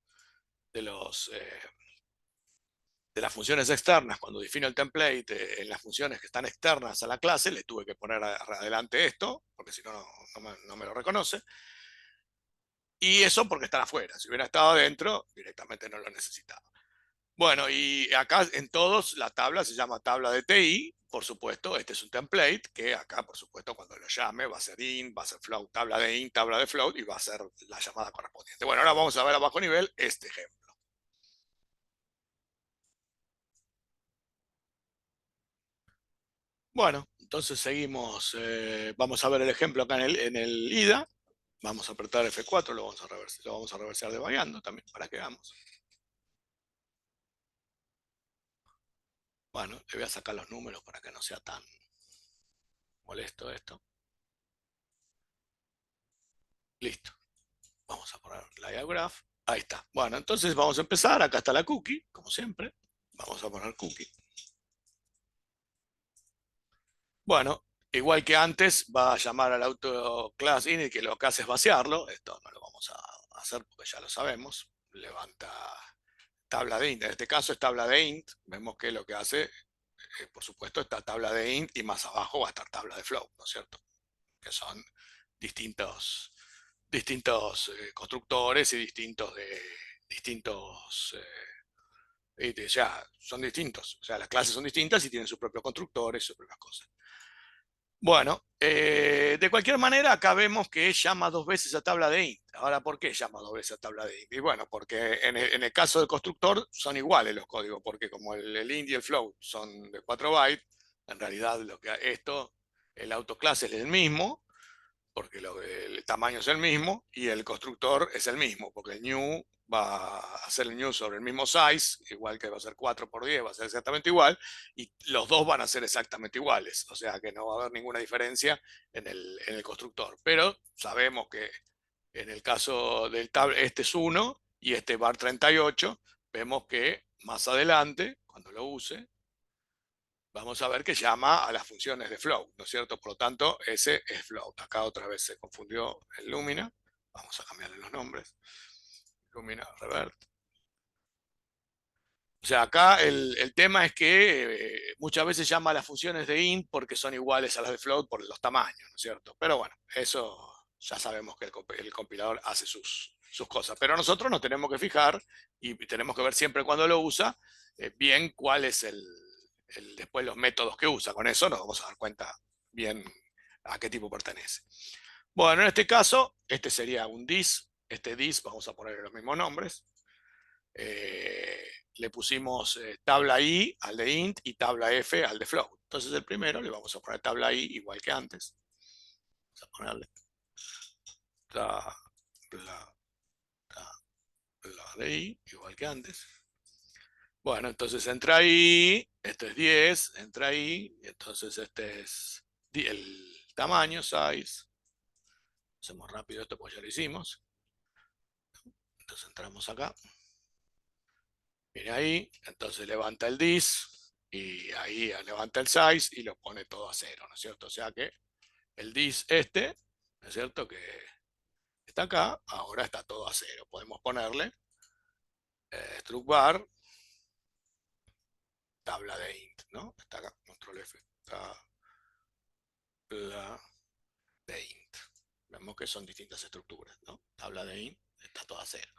de las funciones externas, cuando defino el template, en las funciones que están externas a la clase, le tuve que poner adelante esto, porque si no, no me lo reconoce. Y eso porque están afuera. Si hubiera estado adentro, directamente no lo necesitaba. Bueno, y acá en todos la tabla se llama tabla de TI. Por supuesto, este es un template que acá, por supuesto, cuando lo llame va a ser int, va a ser float, tabla de int, tabla de float y va a ser la llamada correspondiente. Bueno, ahora vamos a ver a bajo nivel este ejemplo. Bueno, entonces seguimos. Vamos a ver el ejemplo acá en el IDA. Vamos a apretar F4, lo vamos a reversar devagando también para que veamos. Bueno, le voy a sacar los números para que no sea tan molesto esto. Listo. Vamos a poner layout graph. Ahí está. Bueno, entonces vamos a empezar. Acá está la cookie, como siempre. Vamos a poner cookie. Bueno, igual que antes, va a llamar al auto class init, que lo que hace es vaciarlo. Esto no lo vamos a hacer porque ya lo sabemos. Levanta tabla de int. En este caso es tabla de int. Vemos que lo que hace, por supuesto, está tabla de int y más abajo va a estar tabla de float, ¿no es cierto? Que son distintos, distintos constructores y distintos ya son distintos. O sea, las clases son distintas y tienen sus propios constructores, sus propias cosas. Bueno, de cualquier manera, acá vemos que llama dos veces a tabla de int. Ahora, ¿por qué llama dos veces a tabla de int? Y bueno, porque en el caso del constructor son iguales los códigos, porque como el int y el float son de 4 bytes, en realidad el autoclase es el mismo, porque el tamaño es el mismo, y el constructor es el mismo, porque el new va a hacer el new sobre el mismo size, igual que va a ser 4 por 10, va a ser exactamente igual, y los dos van a ser exactamente iguales, o sea que no va a haber ninguna diferencia en el constructor. Pero sabemos que en el caso del este es 1 y este var 38, vemos que más adelante, cuando lo use, vamos a ver que llama a las funciones de float, ¿no es cierto? Por lo tanto, ese es float. Acá otra vez se confundió el Lumina. Vamos a cambiarle los nombres. Lumina revert. O sea, acá el tema es que muchas veces llama a las funciones de int porque son iguales a las de float por los tamaños, ¿no es cierto? Pero bueno, eso ya sabemos que el compilador hace sus cosas. Pero nosotros nos tenemos que fijar y tenemos que ver siempre cuando lo usa bien cuál es después los métodos que usa. Con eso nos vamos a dar cuenta bien a qué tipo pertenece. Bueno, en este caso, este sería un dis. Este dis, vamos a poner los mismos nombres. Le pusimos tabla i al de int y tabla f al de float. Entonces el primero le vamos a poner tabla i igual que antes. Vamos a ponerle tabla, tabla de i igual que antes. Bueno, entonces entra ahí, esto es 10, entra ahí, y entonces este es el tamaño, size. Hacemos rápido esto porque ya lo hicimos. Entonces entramos acá. Viene ahí, entonces levanta el dis y ahí levanta el size y lo pone todo a cero, ¿no es cierto? O sea que el dis este, ¿no es cierto? Que está acá, ahora está todo a cero. Podemos ponerle struct bar, tabla de int, ¿no? Está acá, control F, tabla de int. Vemos que son distintas estructuras, ¿no? Tabla de int está todo a cero.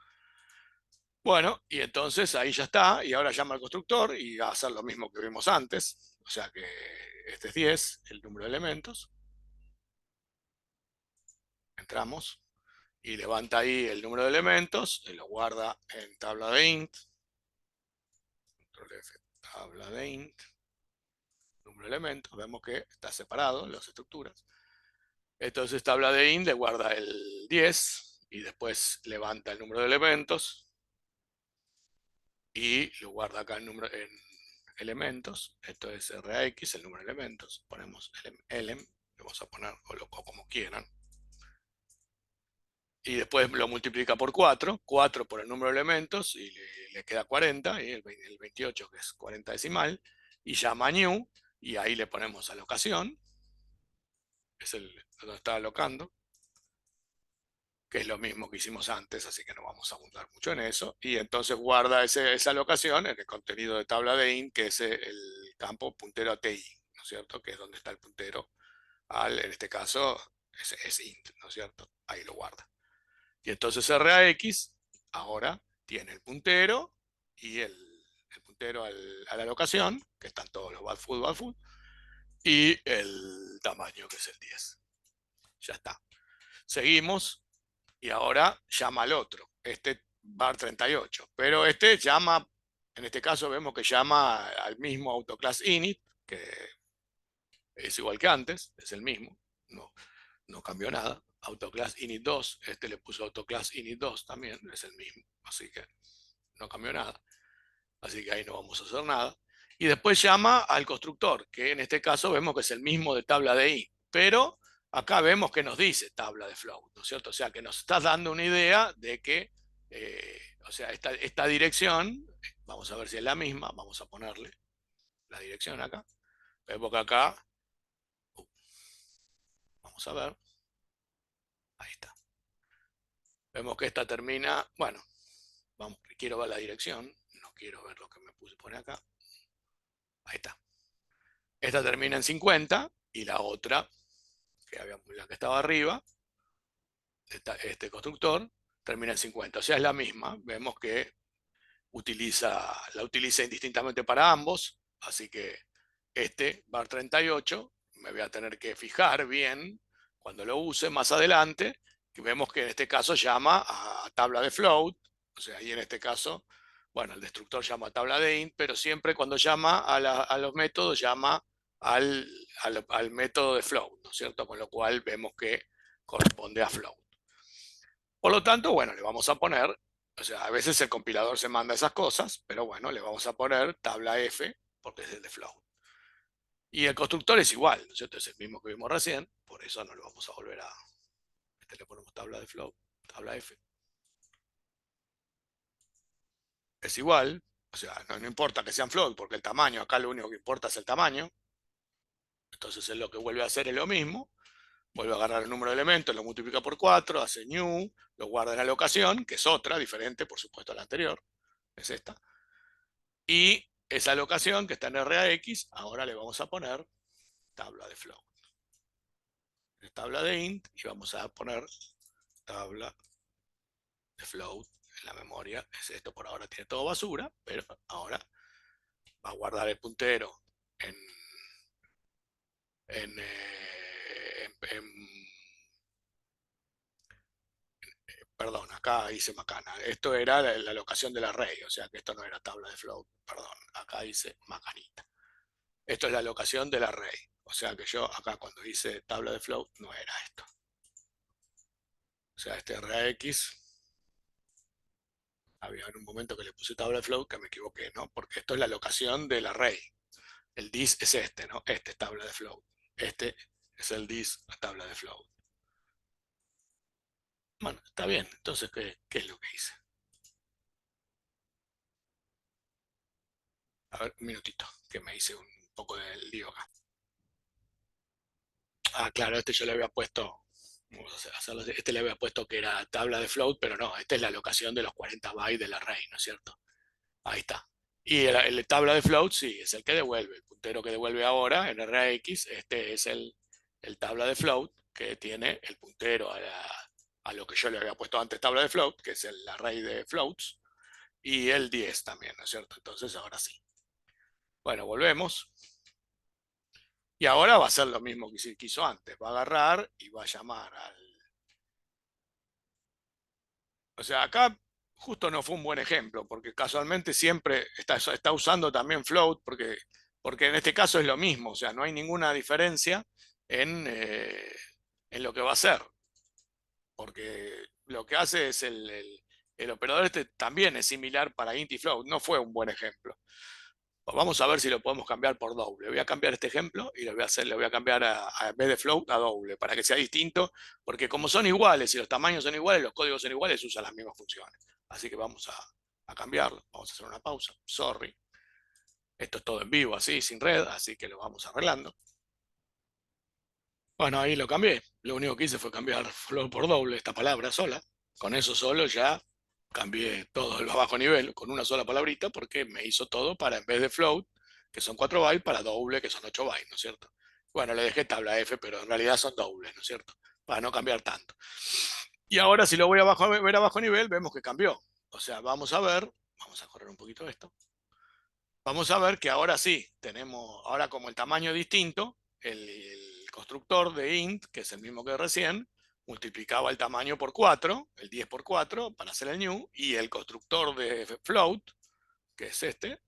Bueno, y entonces ahí ya está, y ahora llama al constructor y va a hacer lo mismo que vimos antes, o sea que este es 10, el número de elementos. Entramos y levanta ahí el número de elementos, y lo guarda en tabla de int, control F, tabla de int, número de elementos, vemos que está separado en las estructuras. Entonces tabla de int le guarda el 10 y después levanta el número de elementos y lo guarda acá en elementos. Esto es RAX, el número de elementos. Ponemos elem, le vamos a poner o como quieran. Y después lo multiplica por 4, 4 por el número de elementos, y le queda 40, y el 28, que es 40 decimal, y llama new, y ahí le ponemos alocación, que es donde está alocando, que es lo mismo que hicimos antes, así que no vamos a abundar mucho en eso, y entonces guarda esa alocación en el contenido de tabla de int, que es el campo puntero a TI, ¿no es cierto? Que es donde está el puntero en este caso, es int, ¿no es cierto? Ahí lo guarda. Y entonces RAX ahora tiene el puntero y el puntero a la locación, que están todos los valfood, y el tamaño, que es el 10. Ya está. Seguimos y ahora llama al otro, este var 38. Pero este llama, en este caso vemos que llama al mismo autoclass init, que es igual que antes, es el mismo, no cambió nada. Autoclass init 2, este le puso autoclass init 2 también, es el mismo, así que no cambió nada. Así que ahí no vamos a hacer nada. Y después llama al constructor, que en este caso vemos que es el mismo de tabla de int, pero acá vemos que nos dice tabla de float, ¿no es cierto? O sea, que nos está dando una idea de que, o sea, esta dirección, vamos a ver si es la misma, vamos a ponerle la dirección acá. Vemos que acá, vamos a ver, ahí está. Vemos que esta termina, bueno, quiero ver la dirección, no quiero ver lo que me pone acá. Ahí está. Esta termina en 50 y la otra, la que estaba arriba, este constructor, termina en 50. O sea, es la misma. Vemos que la utiliza indistintamente para ambos, así que este var 38 me voy a tener que fijar bien cuando lo use más adelante, que vemos que en este caso llama a tabla de float, o sea, ahí en este caso, bueno, el destructor llama a tabla de int, pero siempre cuando llama a los métodos llama al método de float, ¿no es cierto? Con lo cual vemos que corresponde a float. Por lo tanto, bueno, le vamos a poner, o sea, a veces el compilador se manda esas cosas, pero bueno, le vamos a poner tabla F porque es el de float. Y el constructor es igual, ¿no es cierto? Es el mismo que vimos recién, por eso no lo vamos a volver a... le ponemos tabla de float, tabla F. Es igual, o sea, no importa que sean float, porque el tamaño, acá lo único que importa es el tamaño. Entonces él lo que vuelve a hacer es lo mismo. Vuelve a agarrar el número de elementos, lo multiplica por 4, hace new, lo guarda en la locación, que es otra, diferente, por supuesto, a la anterior. Es esta. Y esa locación que está en RAX, ahora le vamos a poner tabla de float. Tabla de int, y vamos a poner tabla de float en la memoria. Es esto, por ahora tiene todo basura, pero ahora va a guardar el puntero en, en, perdón, acá hice macana. Esto era la locación del array, o sea que esto no era tabla de float, perdón, acá hice macanita. Esto es la locación del array, o sea que yo acá cuando hice tabla de float no era esto. O sea, este RAX, había un momento que le puse tabla de float que me equivoqué, ¿no? Porque esto es la locación del array. El dis es este, ¿no? Este es tabla de float. Este es el dis a tabla de float. Bueno, está bien. Entonces, ¿qué es lo que hice? A ver, un minutito, que me hice un poco de lío acá. Ah, claro, este yo le había puesto, vamos a hacerlo, este le había puesto que era tabla de float, pero no, esta es la locación de los 40 bytes del array, ¿no es cierto? Ahí está. Y el tabla de float, sí, es el que devuelve, el puntero que devuelve ahora en RAX, este es el tabla de float que tiene el puntero a lo que yo le había puesto antes tabla de float, que es el array de floats, y el 10 también, ¿no es cierto? Entonces ahora sí. Bueno, volvemos. Y ahora va a ser lo mismo que hizo antes. Va a agarrar y va a llamar al... O sea, acá justo no fue un buen ejemplo, porque casualmente siempre está usando también float, porque en este caso es lo mismo, o sea, no hay ninguna diferencia en lo que va a hacer. Porque lo que hace es el operador este también es similar para int y float. No fue un buen ejemplo. Vamos a ver si lo podemos cambiar por doble. Voy a cambiar este ejemplo y lo voy a hacer, le voy a cambiar en vez de float a doble para que sea distinto, porque como son iguales y los tamaños son iguales, los códigos son iguales, usan las mismas funciones. Así que vamos a cambiarlo. Vamos a hacer una pausa. Sorry. Esto es todo en vivo, así, sin red, así que lo vamos arreglando. Bueno, ahí lo cambié. Lo único que hice fue cambiar float por doble, esta palabra sola. Con eso solo ya cambié todo el bajo nivel con una sola palabrita porque me hizo todo para, en vez de float, que son 4 bytes, para doble, que son 8 bytes, ¿no es cierto? Bueno, le dejé tabla F, pero en realidad son dobles, ¿no es cierto? Para no cambiar tanto. Y ahora si lo voy a ver a bajo nivel, vemos que cambió. O sea, vamos a ver, vamos a correr un poquito esto. Vamos a ver que ahora sí, tenemos, ahora como el tamaño es distinto, el constructor de int, que es el mismo que recién, multiplicaba el tamaño por 4, el 10 por 4 para hacer el new, y el constructor de float, que es este,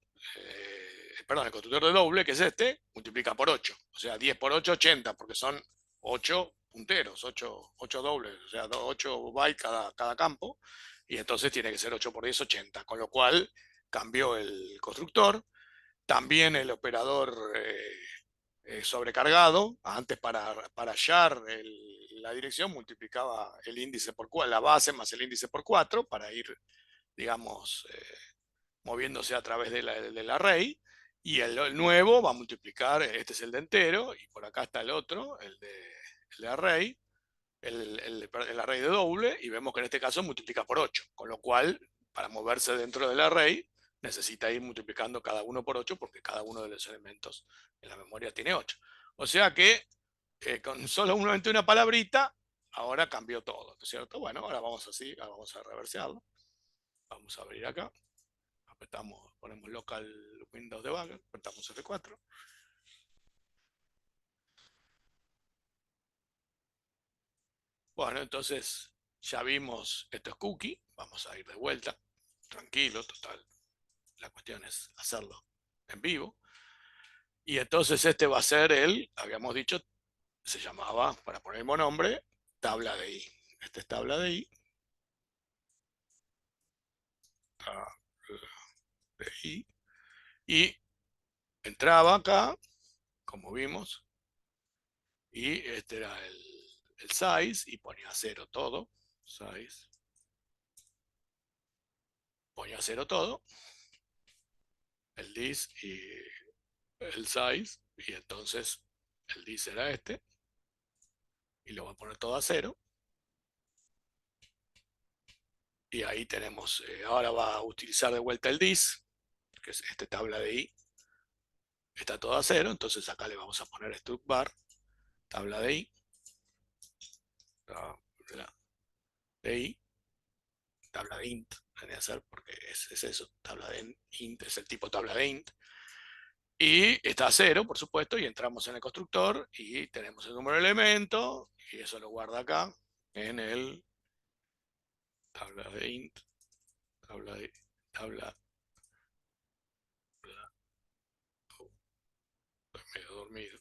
perdón, el constructor de doble, que es este, multiplica por 8. O sea, 10 por 8, 80, porque son 8 punteros, 8 dobles, o sea, 8 bytes cada campo, y entonces tiene que ser 8 por 10, 80, con lo cual cambió el constructor. También el operador sobrecargado, antes para hallar la dirección multiplicaba el índice por 4, la base más el índice por 4 para ir, digamos, moviéndose a través del array. Y el nuevo va a multiplicar, este es el de entero, y por acá está el otro, el de array, el array de doble, y vemos que en este caso multiplica por 8, con lo cual, para moverse dentro del array, necesita ir multiplicando cada uno por 8, porque cada uno de los elementos en la memoria tiene 8. O sea que con solamente una palabrita, ahora cambió todo, ¿no es cierto? Bueno, ahora vamos así, ahora vamos a reversearlo. Vamos a abrir acá, apretamos, ponemos local Windows Debugger, apretamos F4. Bueno, entonces ya vimos, esto es cookie, vamos a ir de vuelta, tranquilo, total. La cuestión es hacerlo en vivo. Y entonces este va a ser habíamos dicho, se llamaba, para poner el mismo nombre, tabla de I. Esta es tabla de I. De I. Y entraba acá, como vimos, y este era el size, y ponía 0 todo. Size. Ponía 0 todo. El dis y el size. Y entonces el dis era este. Y lo voy a poner todo a 0. Y ahí tenemos, ahora va a utilizar de vuelta el dis, que es esta tabla de I. Está todo a 0, entonces acá le vamos a poner struct bar, tabla de I, tabla de I, tabla de int, debería ser porque es eso, tabla de int, es el tipo tabla de int. Y está a 0, por supuesto, y entramos en el constructor y tenemos el número de elementos, y eso lo guarda acá en el tabla de int, tabla de tabla, oh, estoy medio dormido.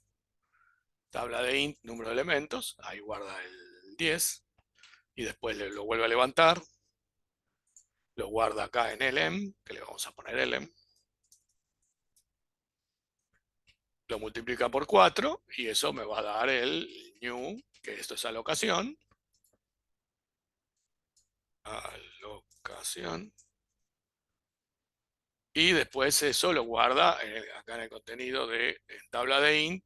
Tabla de int, número de elementos, ahí guarda el 10, y después lo vuelve a levantar, lo guarda acá en lm, que le vamos a poner lm, lo multiplica por 4, y eso me va a dar el new, que esto es alocación, alocación, y después eso lo guarda acá en el contenido de tabla de int,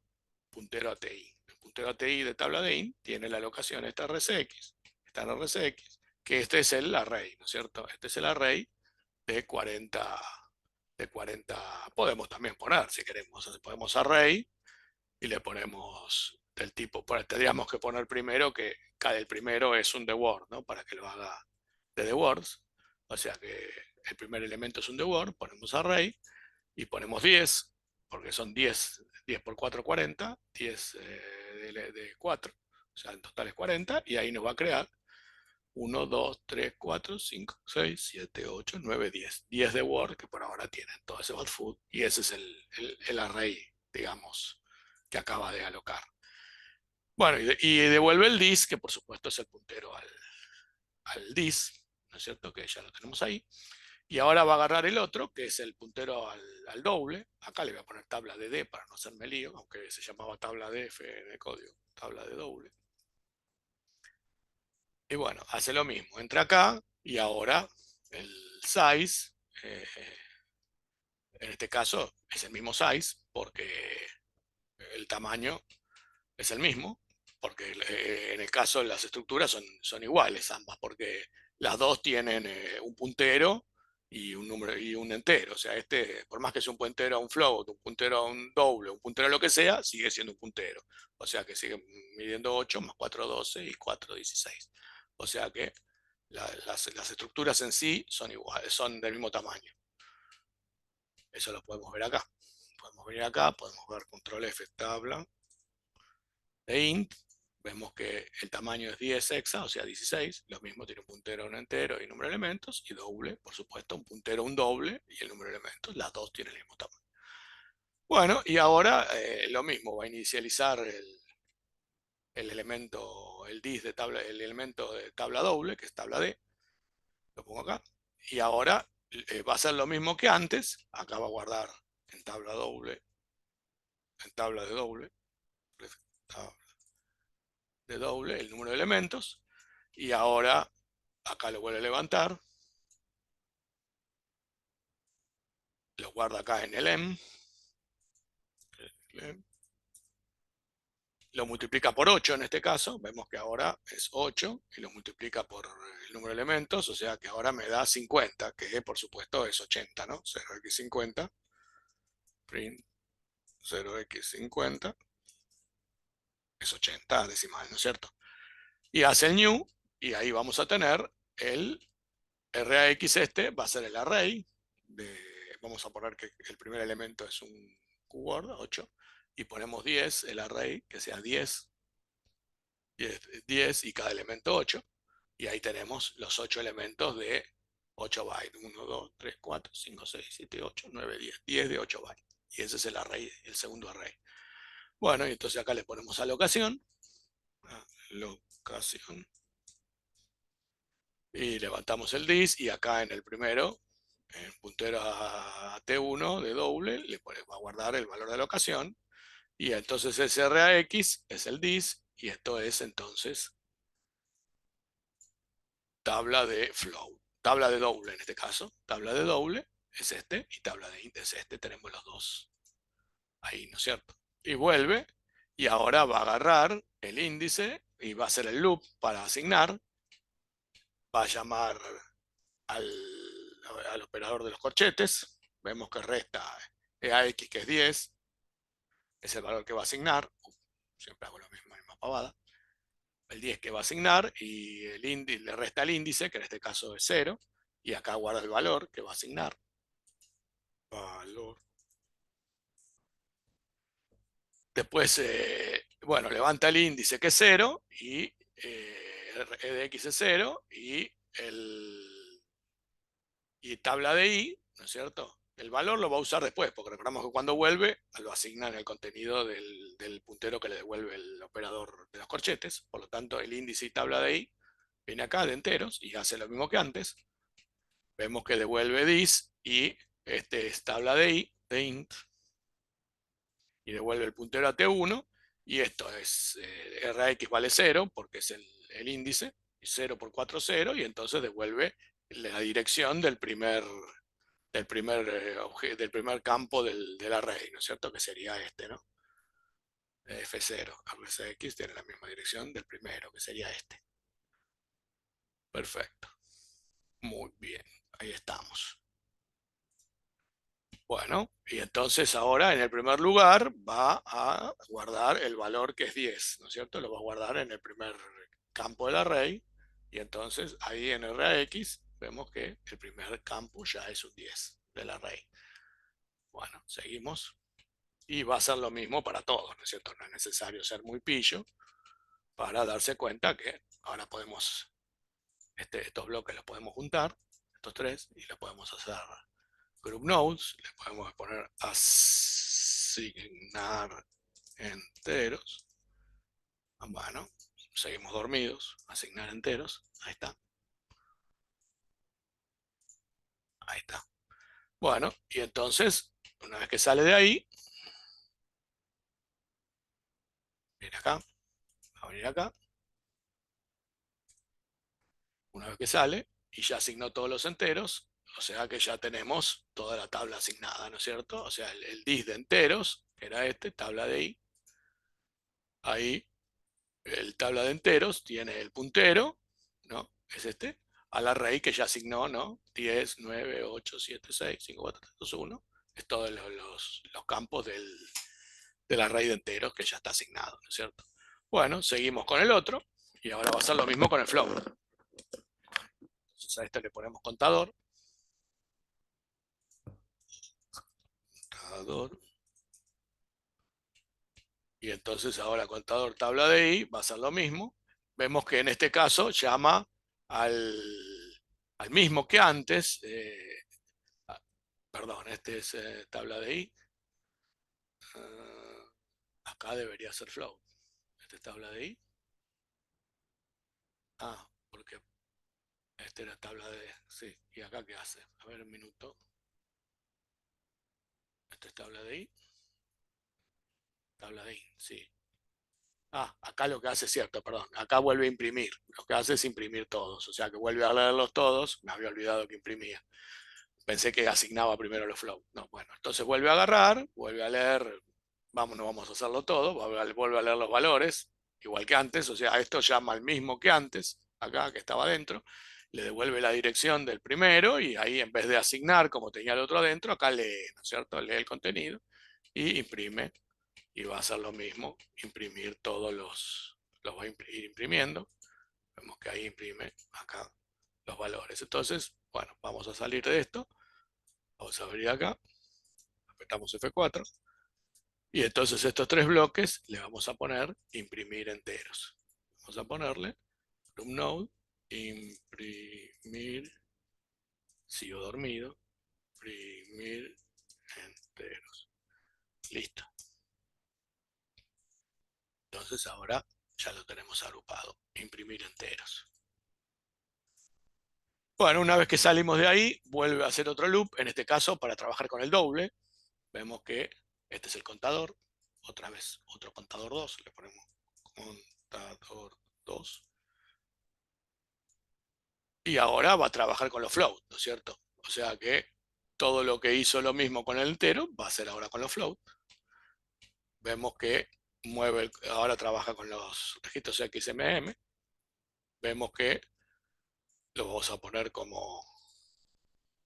puntero a ti. El puntero a ti de tabla de int tiene la alocación esta RCX, esta en RCX, que este es el array, ¿no es cierto? Este es el array de 40, podemos también poner, si queremos, podemos array y le ponemos del tipo, tendríamos que poner primero que cada el primero es un word, ¿no? Para que lo haga de the words, o sea que el primer elemento es un word, ponemos array y ponemos 10, porque son 10 por 4, 40, 10 de 4, o sea, en total es 40, y ahí nos va a crear 1, 2, 3, 4, 5, 6, 7, 8, 9, 10. 10 de Word que por ahora tienen todo ese output, y ese es el array, digamos, que acaba de alocar. Bueno, y devuelve el dis, que por supuesto es el puntero al dis, ¿no es cierto? Que ya lo tenemos ahí. Y ahora va a agarrar el otro, que es el puntero al doble. Acá le voy a poner tabla de D para no hacerme lío, aunque se llamaba tabla de F en el código, tabla de doble. Y bueno, hace lo mismo, entra acá y ahora el size, eh, en este caso es el mismo size porque el tamaño es el mismo, porque en el caso las estructuras son iguales ambas, porque las dos tienen un puntero y un número y un entero. O sea, este, por más que sea un puntero a un float, un puntero a un doble, un puntero a lo que sea, sigue siendo un puntero. O sea que sigue midiendo 8 más 4, 12 y 4, 16. O sea que las estructuras en sí son iguales, son del mismo tamaño. Eso lo podemos ver acá. Podemos venir acá, podemos ver control F tabla de int, vemos que el tamaño es 10 hexa, o sea 16, lo mismo tiene un puntero, un entero y número de elementos, y doble, por supuesto, un puntero, un doble y el número de elementos, las dos tienen el mismo tamaño. Bueno, y ahora lo mismo, va a inicializar el elemento, el dis de tabla, el elemento de tabla doble, que es tabla D, lo pongo acá, y ahora va a hacer lo mismo que antes, acá va a guardar en tabla doble, en tabla de doble, tabla de doble, el número de elementos, y ahora acá lo vuelve a levantar, lo guarda acá en el em, lo multiplica por 8 en este caso, vemos que ahora es 8 y lo multiplica por el número de elementos, o sea que ahora me da 50, que por supuesto es 80, ¿no? 0x50, print 0x50 es 80 decimal, ¿no es cierto? Y hace el new y ahí vamos a tener el RAX, este va a ser el array de, vamos a poner que el primer elemento es un keyword 8 y ponemos 10, el array que sea 10, 10, 10 y cada elemento 8 y ahí tenemos los 8 elementos de 8 bytes, 1, 2, 3, 4, 5, 6, 7, 8, 9, 10, 10 de 8 bytes y ese es el array, el segundo array. Bueno, y entonces acá le ponemos alocación, alocación y levantamos el dis y acá en el primero, en puntero a T1 de doble, le va a guardar el valor de alocación y entonces ese RAX es el dis y esto es entonces tabla de flow, tabla de doble en este caso, tabla de doble es este y tabla de int es este, tenemos los dos ahí, ¿no es cierto? Y vuelve y ahora va a agarrar el índice y va a hacer el loop para asignar, va a llamar al, al operador de los corchetes, vemos que resta EAX que es 10, es el valor que va a asignar, siempre hago lo mismo, la misma pavada, el 10 que va a asignar y el índice, le resta el índice, que en este caso es 0, y acá guarda el valor que va a asignar, valor. Después, bueno, levanta el índice que es 0 y E de X es 0 y tabla de I, ¿no es cierto? El valor lo va a usar después, porque recordamos que cuando vuelve lo asigna en el contenido del puntero que le devuelve el operador de los corchetes. Por lo tanto, el índice y tabla de I viene acá de enteros y hace lo mismo que antes. Vemos que devuelve dis y este es tabla de I, de int, y devuelve el puntero a T1. Y esto es RX vale 0 porque es el índice, y 0 por 4, 0, y entonces devuelve la dirección del primer campo del array, ¿no es cierto? Que sería este, ¿no? F0, RCX tiene la misma dirección del primero, que sería este. Perfecto. Muy bien. Ahí estamos. Bueno, y entonces ahora en el primer lugar va a guardar el valor que es 10, ¿no es cierto? Lo va a guardar en el primer campo del array. Y entonces ahí en RX vemos que el primer campo ya es un 10 del array. Bueno, seguimos. Y va a ser lo mismo para todos, ¿no es cierto? No es necesario ser muy pillo para darse cuenta que ahora podemos, estos bloques los podemos juntar, estos tres, y los podemos hacer group nodes, le podemos poner asignar enteros. Bueno, seguimos dormidos, asignar enteros, ahí está. Ahí está. Bueno, y entonces, una vez que sale de ahí, viene acá, va a venir acá, una vez que sale, y ya asignó todos los enteros, o sea que ya tenemos toda la tabla asignada, ¿no es cierto? O sea, el dis de enteros, que era este, tabla de i, ahí el tabla de enteros tiene el puntero, ¿no? Es este, al array que ya asignó, ¿no? 10, 9, 8, 7, 6, 5, 4, 3, 2, 1. Es todos los campos del array de enteros que ya está asignado, ¿no es cierto? Bueno, seguimos con el otro y ahora va a ser lo mismo con el float. Entonces a este le ponemos contador. Contador. Y entonces ahora contador tabla de i va a ser lo mismo. Vemos que en este caso llama al, al mismo que antes. Perdón, este es tabla de i. Acá debería ser float. Este es tabla de i. Ah, porque este era tabla de... Sí, ¿y acá qué hace? A ver, un minuto. Este es tabla de i. Tabla de i, sí. Ah, acá lo que hace es cierto, perdón. Acá vuelve a imprimir. Lo que hace es imprimir todos. O sea que vuelve a leerlos todos. Me había olvidado que imprimía. Pensé que asignaba primero los flow. No, bueno, entonces vuelve a agarrar, vuelve a leer. Vamos, no vamos a hacerlo todo. Vuelve a leer los valores, igual que antes. O sea, esto llama al mismo que antes, acá que estaba adentro. Le devuelve la dirección del primero y ahí en vez de asignar como tenía el otro adentro, acá lee, ¿no es cierto? Lee el contenido y imprime y va a hacer lo mismo, imprimir todos los va a ir imprimiendo. Vemos que ahí imprime acá los valores. Entonces, bueno, vamos a salir de esto. Vamos a abrir acá. Apretamos F4. Y entonces estos tres bloques le vamos a poner imprimir enteros. Vamos a ponerle room node, imprimir, sigo dormido, imprimir enteros. Listo. Entonces ahora ya lo tenemos agrupado. Imprimir enteros. Bueno, una vez que salimos de ahí, vuelve a hacer otro loop, en este caso para trabajar con el doble. Vemos que este es el contador. Otra vez, otro contador 2. Le ponemos contador 2. Y ahora va a trabajar con los float, ¿no es cierto? O sea que todo lo que hizo lo mismo con el entero, va a hacer ahora con los float. Vemos que ahora trabaja con los registros XMM. Vemos que lo vamos a poner como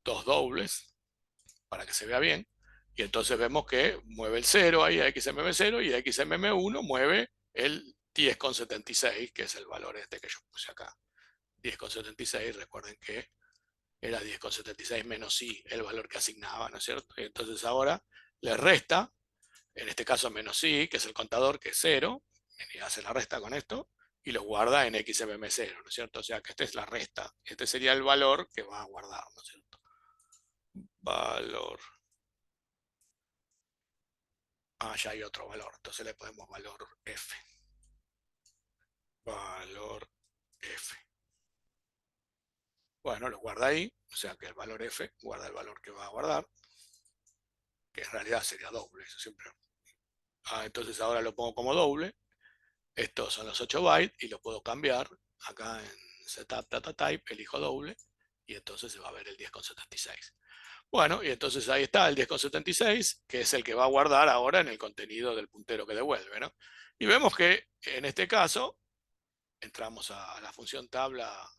dos dobles para que se vea bien. Y entonces vemos que mueve el 0 ahí a XMM0 y a XMM1 mueve el 10,76, que es el valor este que yo puse acá. 10,76, recuerden que era 10,76 menos i, el valor que asignaba, ¿no es cierto? Y entonces ahora le resta, en este caso menos i, que es el contador, que es 0, y hace la resta con esto, y lo guarda en XMM0, ¿no es cierto? O sea que esta es la resta. Este sería el valor que va a guardar, ¿no es cierto? Valor. Ah, ya hay otro valor, entonces le ponemos valor f. Valor f. Bueno, lo guarda ahí, o sea que el valor f guarda el valor que va a guardar, que en realidad sería doble, eso siempre. Ah, entonces ahora lo pongo como doble. Estos son los 8 bytes y lo puedo cambiar. Acá en setup data type elijo doble y entonces se va a ver el 10,76. Bueno, y entonces ahí está el 10,76, que es el que va a guardar ahora en el contenido del puntero que devuelve, ¿no? Y vemos que en este caso entramos a la función tabla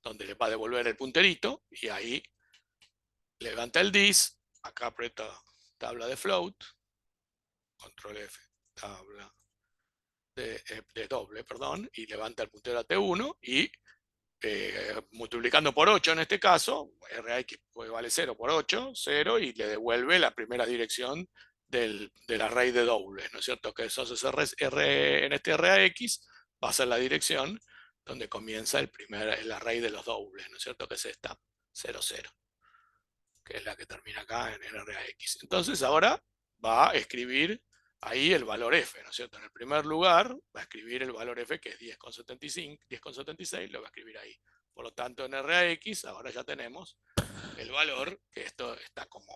donde le va a devolver el punterito y ahí levanta el dis, acá aprieta tabla de float, control F, tabla de doble, perdón, y levanta el puntero a T1 y multiplicando por 8 en este caso, RX pues vale 0 por 8, 0, y le devuelve la primera dirección del array de dobles, ¿no es cierto? Que eso es en este RAX va a ser la dirección donde comienza el array de los dobles, ¿no es cierto? Que es esta, 0, 0, que es la que termina acá en RAX. Entonces ahora va a escribir ahí el valor f, ¿no es cierto? En el primer lugar va a escribir el valor f, que es 10,75, 10,76, lo va a escribir ahí. Por lo tanto, en RAX ahora ya tenemos el valor, que esto está como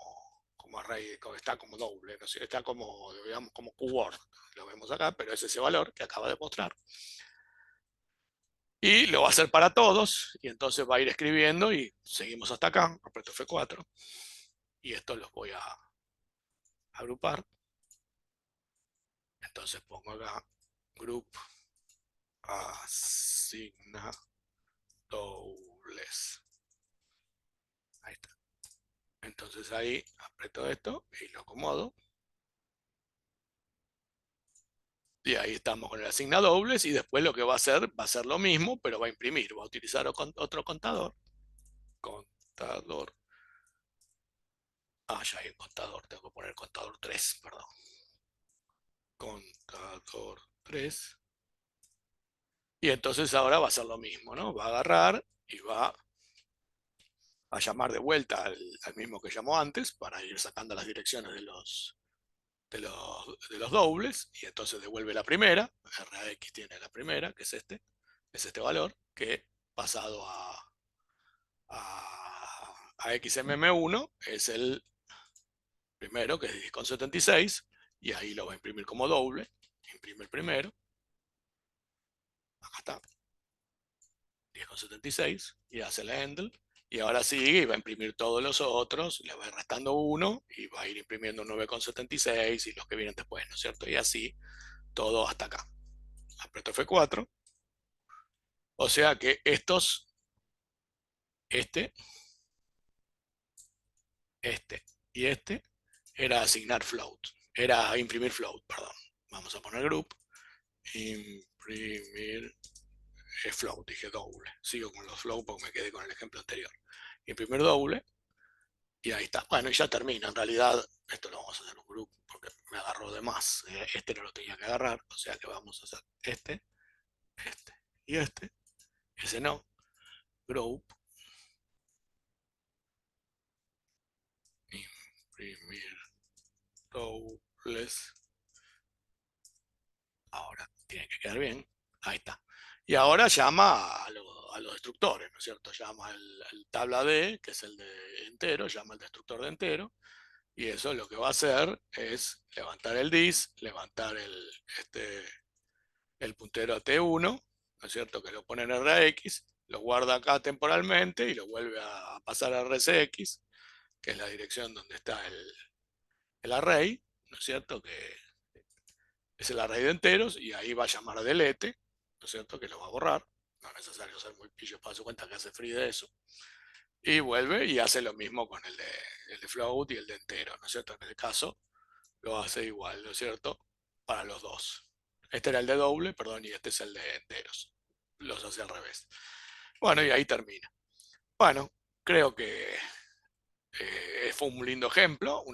array, está como doble, ¿no? Está como, digamos, como QWORD, lo vemos acá, pero es ese valor que acaba de mostrar. Y lo va a hacer para todos, y entonces va a ir escribiendo y seguimos hasta acá, aprieto F4, y esto los voy a agrupar. Entonces pongo acá group asigna dobles. Ahí está. Entonces ahí aprieto esto y lo acomodo. Y ahí estamos con el asigna dobles y después lo que va a ser lo mismo, pero va a imprimir. Va a utilizar otro contador. Contador. Ah, ya hay un contador. Tengo que poner contador 3, perdón. Contador 3. Y entonces ahora va a ser lo mismo, ¿no? Va a agarrar y va a llamar de vuelta al mismo que llamó antes para ir sacando las direcciones de los dobles, y entonces devuelve la primera. RAX tiene la primera, que es este valor, que pasado a XMM1 es el primero, que es 10,76, y ahí lo va a imprimir como doble. Imprime el primero, acá está, 10,76, y hace la handle, y ahora sigue y va a imprimir todos los otros, le va a ir restando uno, y va a ir imprimiendo 9,76 y los que vienen después, ¿no es cierto? Y así todo hasta acá. Aprieto F4. O sea que estos, este y este, era asignar float, era imprimir float, perdón. Vamos a poner group, imprimir float, dije doble. Sigo con los float porque me quedé con el ejemplo anterior. Imprimir doble, y ahí está. Bueno, y ya termina. En realidad, esto lo vamos a hacer un group porque me agarró de más. Este no lo tenía que agarrar, o sea que vamos a hacer este y este. Ese no. Group, imprimir dobles. Ahora tiene que quedar bien. Ahí está. Y ahora llama a los destructores, ¿no es cierto? Llama el tabla D, que es el de entero, llama al destructor de entero. Y eso lo que va a hacer es levantar el dis, levantar el puntero a T1, ¿no es cierto? Que lo pone en RX, lo guarda acá temporalmente y lo vuelve a pasar a RCX, que es la dirección donde está el array, ¿no es cierto? Que es el array de enteros, y ahí va a llamar a delete, ¿no es cierto? Que lo va a borrar. No es necesario ser muy pillo para su cuenta que hace free de eso. Y vuelve y hace lo mismo con el de float y el de entero, ¿no es cierto? En el caso lo hace igual, ¿no es cierto? Para los dos. Este era el de doble, perdón, y este es el de enteros. Los hace al revés. Bueno, y ahí termina. Bueno, creo que fue un lindo ejemplo,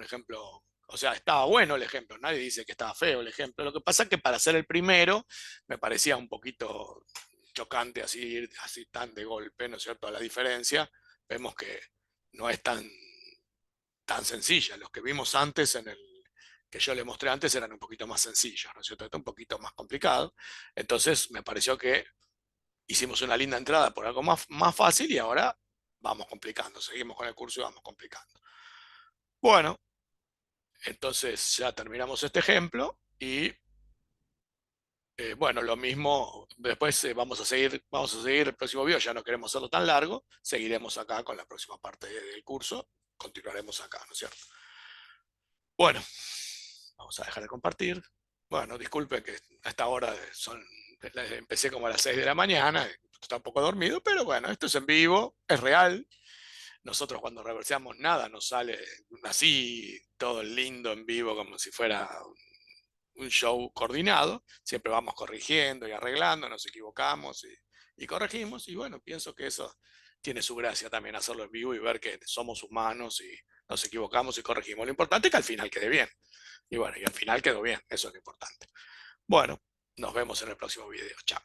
o sea, estaba bueno el ejemplo, nadie dice que estaba feo el ejemplo. Lo que pasa es que para ser el primero me parecía un poquito chocante así tan de golpe, ¿no es cierto? A la diferencia, vemos que no es tan sencilla. Los que vimos antes que yo le mostré antes eran un poquito más sencillos, ¿no es cierto? Está un poquito más complicado. Entonces me pareció que hicimos una linda entrada por algo más fácil, y ahora vamos complicando, seguimos con el curso y vamos complicando. Bueno, entonces ya terminamos este ejemplo y bueno, lo mismo, después vamos a seguir el próximo video, ya no queremos hacerlo tan largo, seguiremos acá con la próxima parte del curso, continuaremos acá, ¿no es cierto? Bueno, vamos a dejar de compartir. Bueno, disculpen que a esta hora empecé como a las 6 de la mañana, está un poco dormido, pero bueno, esto es en vivo, es real. Nosotros cuando reverseamos nada nos sale así, todo lindo en vivo, como si fuera un show coordinado. Siempre vamos corrigiendo y arreglando, nos equivocamos y corregimos. Y bueno, pienso que eso tiene su gracia también, hacerlo en vivo y ver que somos humanos y nos equivocamos y corregimos. Lo importante es que al final quede bien. Y bueno, y al final quedó bien, eso es lo importante. Bueno, nos vemos en el próximo video. Chao.